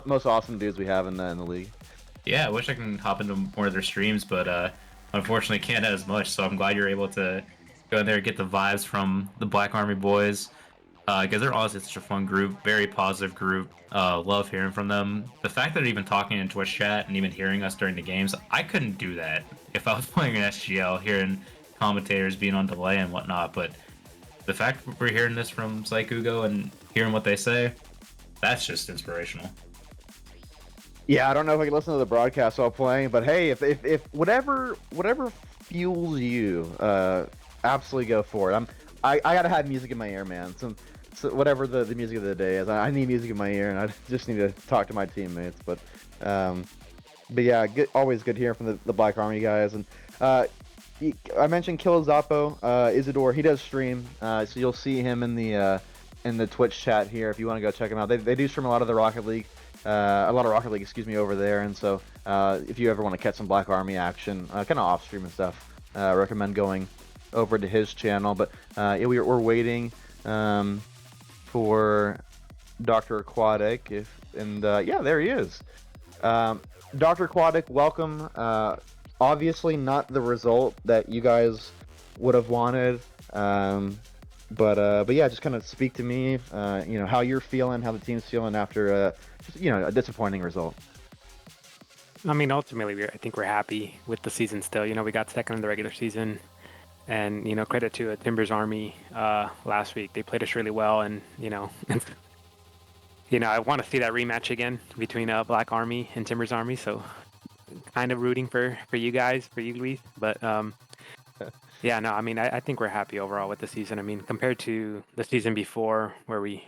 Speaker 3: most awesome dudes we have in the league.
Speaker 2: Yeah, I wish I can hop into more of their streams, but unfortunately can't as much. So I'm glad you're able to go in there and get the vibes from the Black Army boys, because they're honestly such a fun group, very positive group. Love hearing from them. The fact that they're even talking in Twitch chat and even hearing us during the games, I couldn't do that if I was playing an SGL, hearing commentators being on delay and whatnot. But the fact we're hearing this from Psychugo and hearing what they say, that's just inspirational.
Speaker 3: Yeah, I don't know if I can listen to the broadcast while playing, but hey, if whatever fuels you, absolutely go for it. I gotta have music in my ear, man. So whatever the music of the day is, I need music in my ear, and I just need to talk to my teammates. But yeah, always good hearing from the Black Army guys. And I mentioned Kilizapo, Isidore. He does stream, so you'll see him in the Twitch chat here if you want to go check him out. They do stream a lot of Rocket League, over there. And so if you ever want to catch some Black Army action, kind of off stream and stuff, recommend going over to his channel. But yeah, we're waiting for Dr. Aquatic. Yeah, there he is. Dr. Aquatic, welcome. Obviously not the result that you guys would have wanted. But yeah, just kind of speak to me, how you're feeling, how the team's feeling after a disappointing result.
Speaker 6: I mean, ultimately, I think we're happy with the season still. We got second in the regular season, and credit to Timbers Army last week. They played us really well, and I want to see that rematch again between Black Army and Timbers Army. So, kind of rooting for you guys, for you, Luis. But yeah, no, I mean, I think we're happy overall with the season. I mean, compared to the season before, where we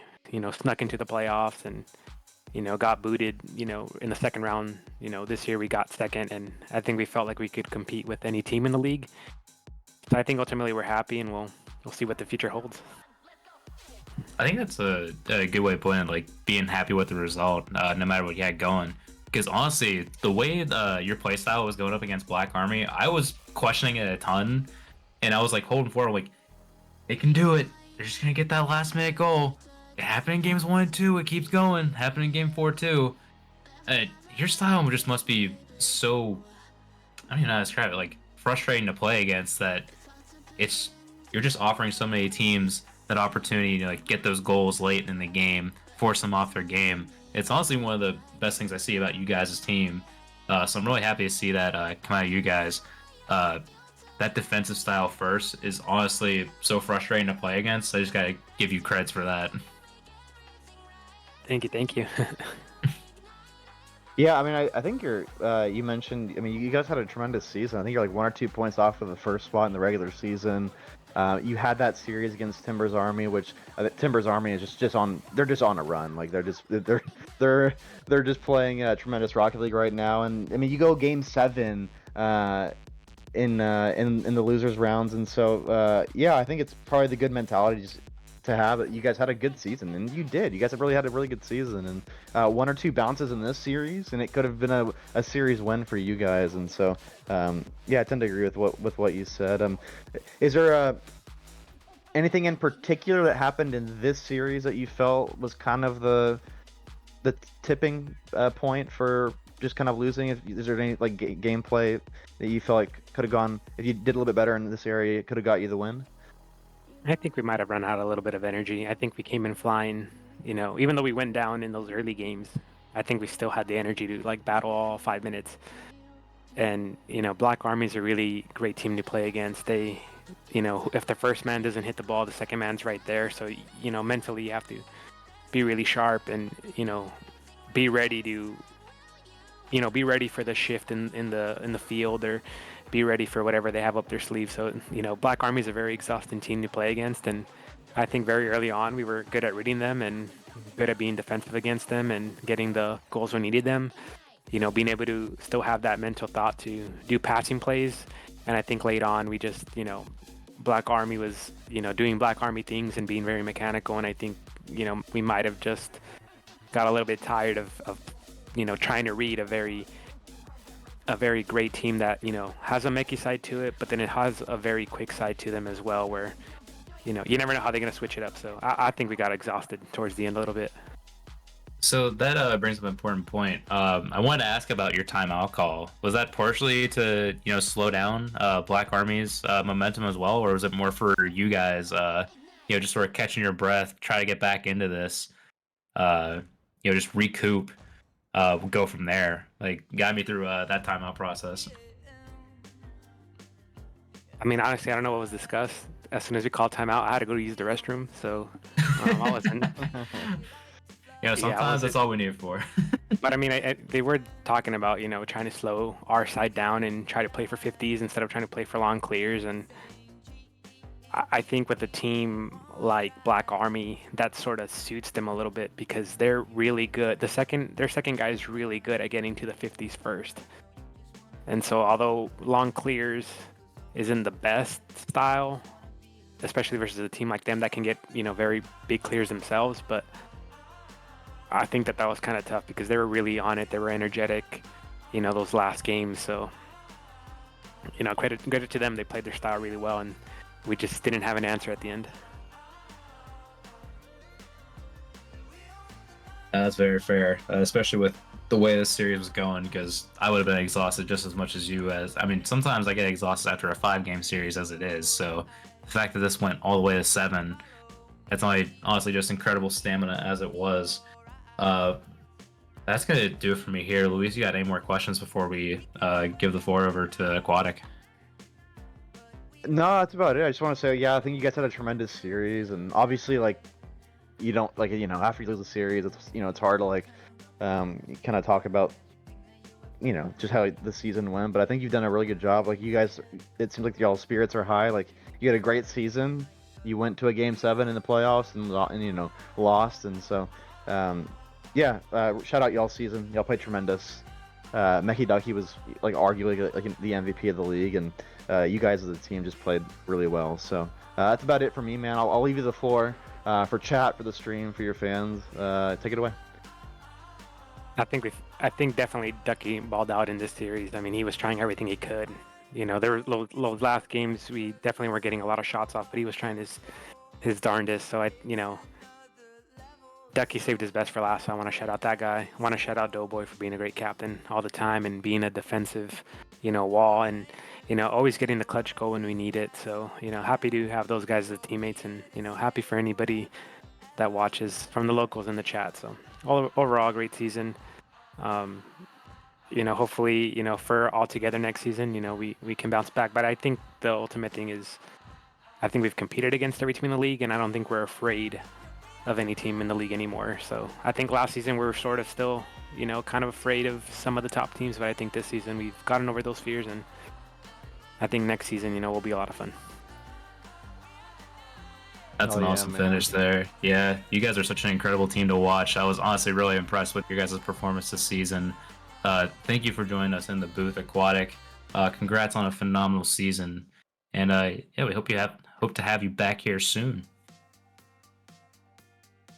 Speaker 6: snuck into the playoffs and got booted, in the second round. This year we got second, and I think we felt like we could compete with any team in the league. So I think ultimately we're happy, and we'll see what the future holds.
Speaker 2: I think that's a good way of putting it, like being happy with the result, no matter what you had going. Because honestly, the way your playstyle was going up against Black Army, I was questioning it a ton, and I was like holding forward, like they can do it. They're just gonna get that last minute goal. It happened in games 1 and 2. It keeps going. Happened in game 4 too. Your style just must be so, I don't even know how to describe it, like frustrating to play against. That you're just offering so many teams that opportunity to like get those goals late in the game, force them off their game. It's honestly one of the best things I see about you guys' team. So I'm really happy to see that come out of you guys. That defensive style first is honestly so frustrating to play against. I just gotta give you credits for that.
Speaker 6: Thank you.
Speaker 3: Yeah, I mean, I think you mentioned, I mean, you guys had a tremendous season. I think you're like 1 or 2 points off of the first spot in the regular season. You had that series against Timbers Army, which Timbers Army is they're just on a run. Like they're just playing tremendous Rocket League right now. And I mean, you go game 7 in the losers rounds, and so yeah, I think it's probably the good mentality just to have. You guys had a good season, and you did. You guys have really had a really good season, and 1 or 2 bounces in this series, and it could have been a series win for you guys. And so yeah, I tend to agree with what you said. Is there anything in particular that happened in this series that you felt was kind of the tipping point for just kind of losing? Is there any like gameplay that you feel like could have gone, if you did a little bit better in this area, it could have got you the win?
Speaker 6: I think we might have run out a little bit of energy. I think we came in flying, even though we went down in those early games, I think we still had the energy to like battle all 5 minutes. And, Black Army's a really great team to play against. They, if the first man doesn't hit the ball, the second man's right there. So, mentally you have to be really sharp and, be ready to, be ready for the shift in the field, or be ready for whatever they have up their sleeve. So, Black Army is a very exhausting team to play against, and I think very early on we were good at reading them and good at being defensive against them and getting the goals when needed them. Being able to still have that mental thought to do passing plays. And I think late on we just, Black Army was, doing Black Army things and being very mechanical. And I think, we might have just got a little bit tired of trying to read a very great team that, has a mechie side to it, but then it has a very quick side to them as well, where, you never know how they're going to switch it up. So I think we got exhausted towards the end a little bit.
Speaker 2: So that brings up an important point. I wanted to ask about your timeout call. Was that partially to slow down Black Army's momentum as well, or was it more for you guys, just sort of catching your breath, try to get back into this, just recoup, go from there? Like, got me through that timeout process.
Speaker 6: I mean, honestly, I don't know what was discussed. As soon as we called timeout, I had to go to use the restroom, so I wasn't.
Speaker 2: Sometimes that's all we need for.
Speaker 6: But I mean, they were talking about, trying to slow our side down and try to play for 50s instead of trying to play for long clears. And I think with a team like Black Army, that sort of suits them a little bit because they're really good. Their second guy is really good at getting to the 50s first. And so although long clears isn't the best style, especially versus a team like them that can get, very big clears themselves, but I think that was kind of tough because they were really on it. They were energetic, those last games. So, credit to them. They played their style really well, and we just didn't have an answer at the end.
Speaker 2: That's very fair, especially with the way this series was going, because I would have been exhausted just as much as you. Sometimes I get exhausted after a 5-game series as it is. So the fact that this went all the way to 7, it's honestly just incredible stamina as it was. That's gonna do it for me here. Luis, you got any more questions before we give the floor over to Aquatic?
Speaker 3: No, that's about it. I just want to say, yeah, I think you guys had a tremendous series, and obviously, like, you don't after you lose a series, it's hard to kind of talk about just how the season went. But I think you've done a really good job. Like, you guys, it seems like y'all's spirits are high. Like, you had a great season. You went to a game 7 in the playoffs and lost, and so Yeah, shout out y'all season. Y'all played tremendous. Meki Ducky was like arguably like the MVP of the league, and you guys as a team just played really well. So that's about it for me, man. I'll leave you the floor for chat, for the stream, for your fans. Take it away.
Speaker 6: I think definitely Ducky balled out in this series. I mean, he was trying everything he could. You know, there were those last games we definitely were getting a lot of shots off, but he was trying his darndest. So Ducky saved his best for last, so I want to shout out that guy. I want to shout out Doughboy for being a great captain all the time and being a defensive, wall, and always getting the clutch goal when we need it. So happy to have those guys as teammates, and happy for anybody that watches from the locals in the chat. So overall, great season. Hopefully, for all together next season, we can bounce back. But I think the ultimate thing is, I think we've competed against every team in the league, and I don't think we're afraid of any team in the league anymore. So I think last season we were sort of still, kind of afraid of some of the top teams, but I think this season we've gotten over those fears, and I think next season, will be a lot of fun.
Speaker 2: That's
Speaker 3: Oh,
Speaker 2: an
Speaker 3: yeah,
Speaker 2: awesome
Speaker 3: man.
Speaker 2: finish there. Yeah, you guys are such an incredible team to watch. I was honestly really impressed with your guys' performance this season. Thank you for joining us in the booth, Aquatic. Congrats on a phenomenal season, and yeah, we hope to have you back here soon.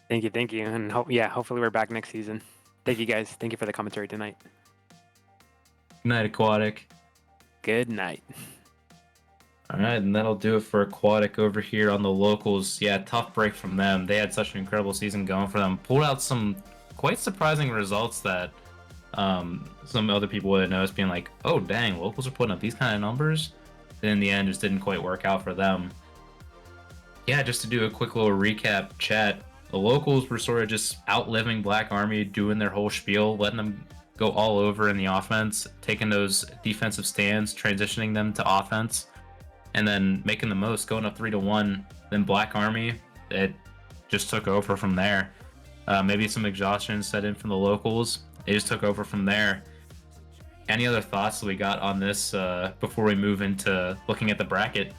Speaker 6: Thank you, and hopefully we're back next season. Thank you guys. Thank you for the commentary tonight.
Speaker 2: Good night, Aquatic.
Speaker 6: Good night.
Speaker 2: All right, and that'll do it for Aquatic over here on the locals. Yeah, tough break from them. They had such an incredible season going for them. Pulled out some quite surprising results that some other people would have noticed, being like, oh, dang, locals are putting up these kind of numbers. And in the end, just didn't quite work out for them. Yeah, just to do a quick little recap, chat. The locals were sort of just outliving Black Army, doing their whole spiel, letting them go all over in the offense, taking those defensive stands, transitioning them to offense, and then making the most, going up 3-1. Then Black Army, it just took over from there. Maybe some exhaustion set in from the locals. It just took over from there. Any other thoughts that we got on this before we move into looking at the bracket?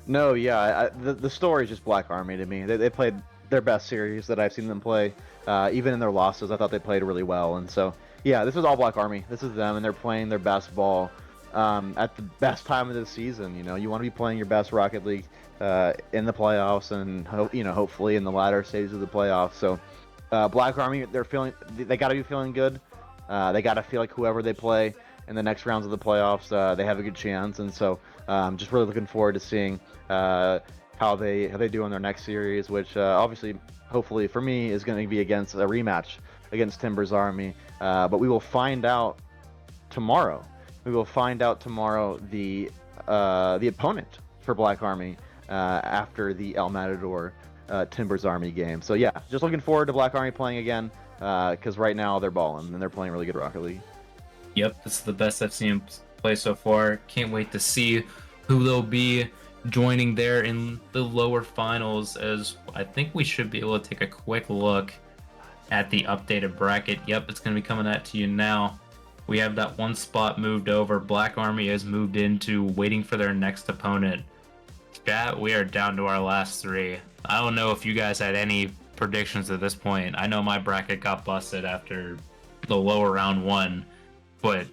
Speaker 3: No, yeah, the story is just Black Army to me. They played their best series that I've seen them play. Even in their losses, I thought they played really well. And so, yeah, this is all Black Army. This is them, and they're playing their best ball at the best time of the season. You want to be playing your best Rocket League in the playoffs, and hopefully in the latter stages of the playoffs. So, Black Army, they got to be feeling good. They got to feel like whoever they play in the next rounds of the playoffs, they have a good chance. And so, just really looking forward to seeing how they do in their next series, which obviously, hopefully for me, is going to be against a rematch against Timbers Army. But we will find out tomorrow. We will find out tomorrow the opponent for Black Army after the El Matador Timbers Army game. So yeah, just looking forward to Black Army playing again, because right now they're balling and they're playing really good Rocket League.
Speaker 2: Yep, this is the best I've seen him play so far. Can't wait to see who they'll be joining there in the lower finals, as I think we should be able to take a quick look at the updated bracket. Yep, it's going to be coming at to you now. We have that one spot moved over. Black Army has moved into waiting for their next opponent. Chat, we are down to our last three. I don't know if you guys had any predictions at this point. I know my bracket got busted after the lower round one, but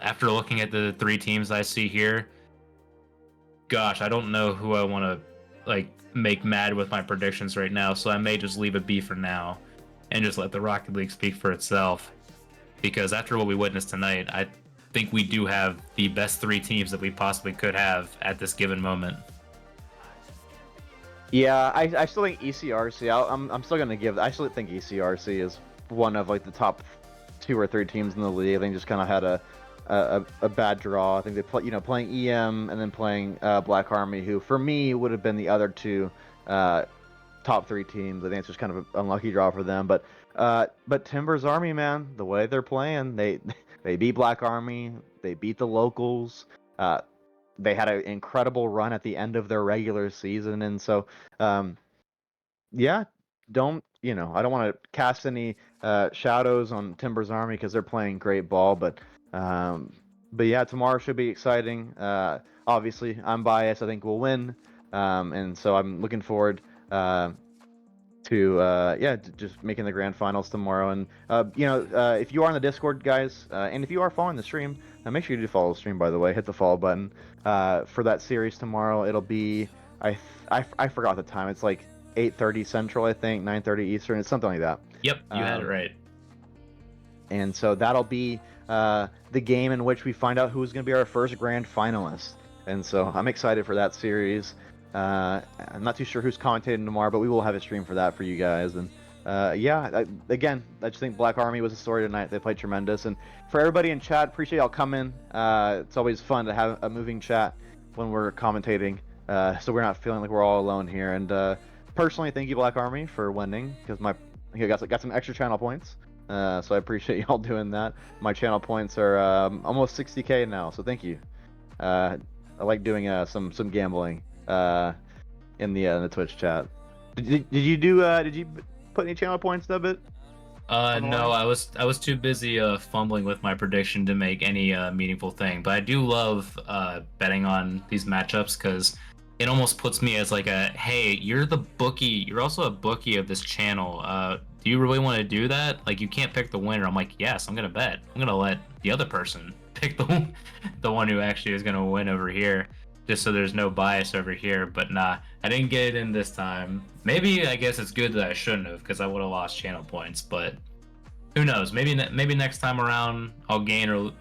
Speaker 2: after looking at the three teams I see here, gosh, I don't know who I want to make mad with my predictions right now, so I may just leave it be for now and just let the Rocket League speak for itself. Because after what we witnessed tonight, I think we do have the best three teams that we possibly could have at this given moment.
Speaker 3: Yeah, I still think ECRC. I'm still gonna give. I still think ECRC is one of the top 2 or 3 teams in the league. I think just kind of had a bad draw. I think they playing EM and then playing Black Army, who for me would have been the other 2 top 3 teams. I think it's just kind of an unlucky draw for them. But Timbers Army, man, the way they're playing, they beat Black Army, they beat the locals. They had an incredible run at the end of their regular season, and so yeah, I don't want to cast any shadows on Timbers Army because they're playing great ball, but yeah, tomorrow should be exciting. Obviously, I'm biased. I think we'll win, and so I'm looking forward to to just making the grand finals tomorrow. And if you are on the Discord, guys, and if you are following the stream, make sure you do follow the stream. By the way, hit the follow button for that series tomorrow. It'll be I forgot the time. It's like 8:30 Central, I think, 9:30 Eastern. It's something like that.
Speaker 2: Yep, you had it right.
Speaker 3: And so that'll be the game in which we find out who's going to be our first grand finalist. And so I'm excited for that series. I'm not too sure who's commentating tomorrow, but we will have a stream for that for you guys. And again, I just think Black Army was a story tonight. They played tremendous. And for everybody in chat, appreciate y'all coming. It's always fun to have a moving chat when we're commentating, so we're not feeling like we're all alone here. And personally, thank you, Black Army, for winning, because I got some extra channel points. So I appreciate y'all doing that. My channel points are almost 60k now, so thank you. I like doing some gambling in the Twitch chat. Did you put any channel points, Dubbit?
Speaker 2: No, I was too busy fumbling with my prediction to make any meaningful thing. But I do love betting on these matchups because it almost puts me as like a, hey, you're the bookie. You're also a bookie of this channel. Do you really want to do that? Like, you can't pick the winner. I'm like, yes, I'm gonna bet. I'm gonna let the other person pick the one who actually is gonna win over here, just so there's no bias over here. But nah, I didn't get it in this time. Maybe I guess it's good that I shouldn't have, because I would have lost channel points. But who knows? Maybe next time around I'll gain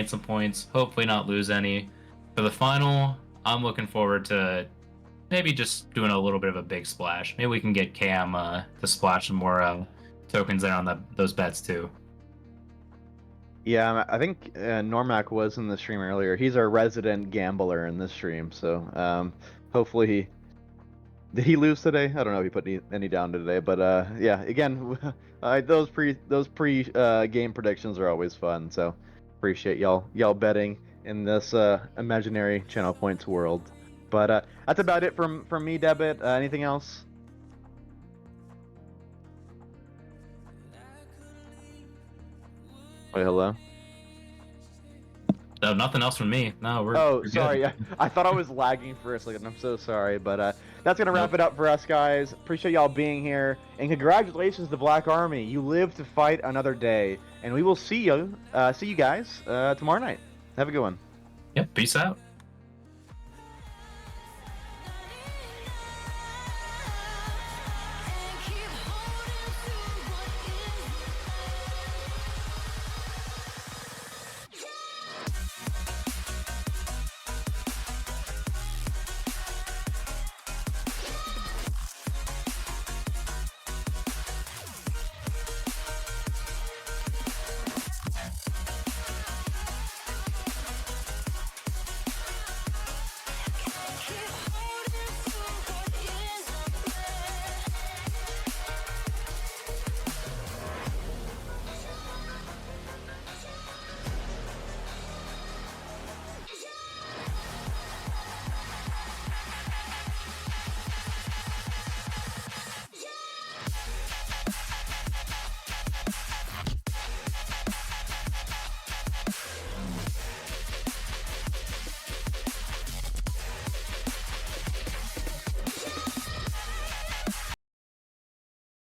Speaker 2: some points. Hopefully not lose any. For the final, I'm looking forward to maybe just doing a little bit of a big splash. Maybe we can get Cam to splash some more tokens there on those bets too.
Speaker 3: Yeah, I think Normac was in the stream earlier. He's our resident gambler in this stream, so hopefully did he lose today? I don't know if he put any down today, but yeah, again, those pre game predictions are always fun, so appreciate y'all betting in this imaginary channel points world. But that's about it from me, Debit. Anything else? Wait, hello?
Speaker 2: No, nothing else from me. No, we're
Speaker 3: Oh,
Speaker 2: we're
Speaker 3: sorry.
Speaker 2: good.
Speaker 3: I thought I was lagging for a second. I'm so sorry. But that's going to wrap it up for us, guys. Appreciate y'all being here. And congratulations to Black Army. You live to fight another day. And we will see you guys tomorrow night. Have a good one.
Speaker 2: Yep, peace out.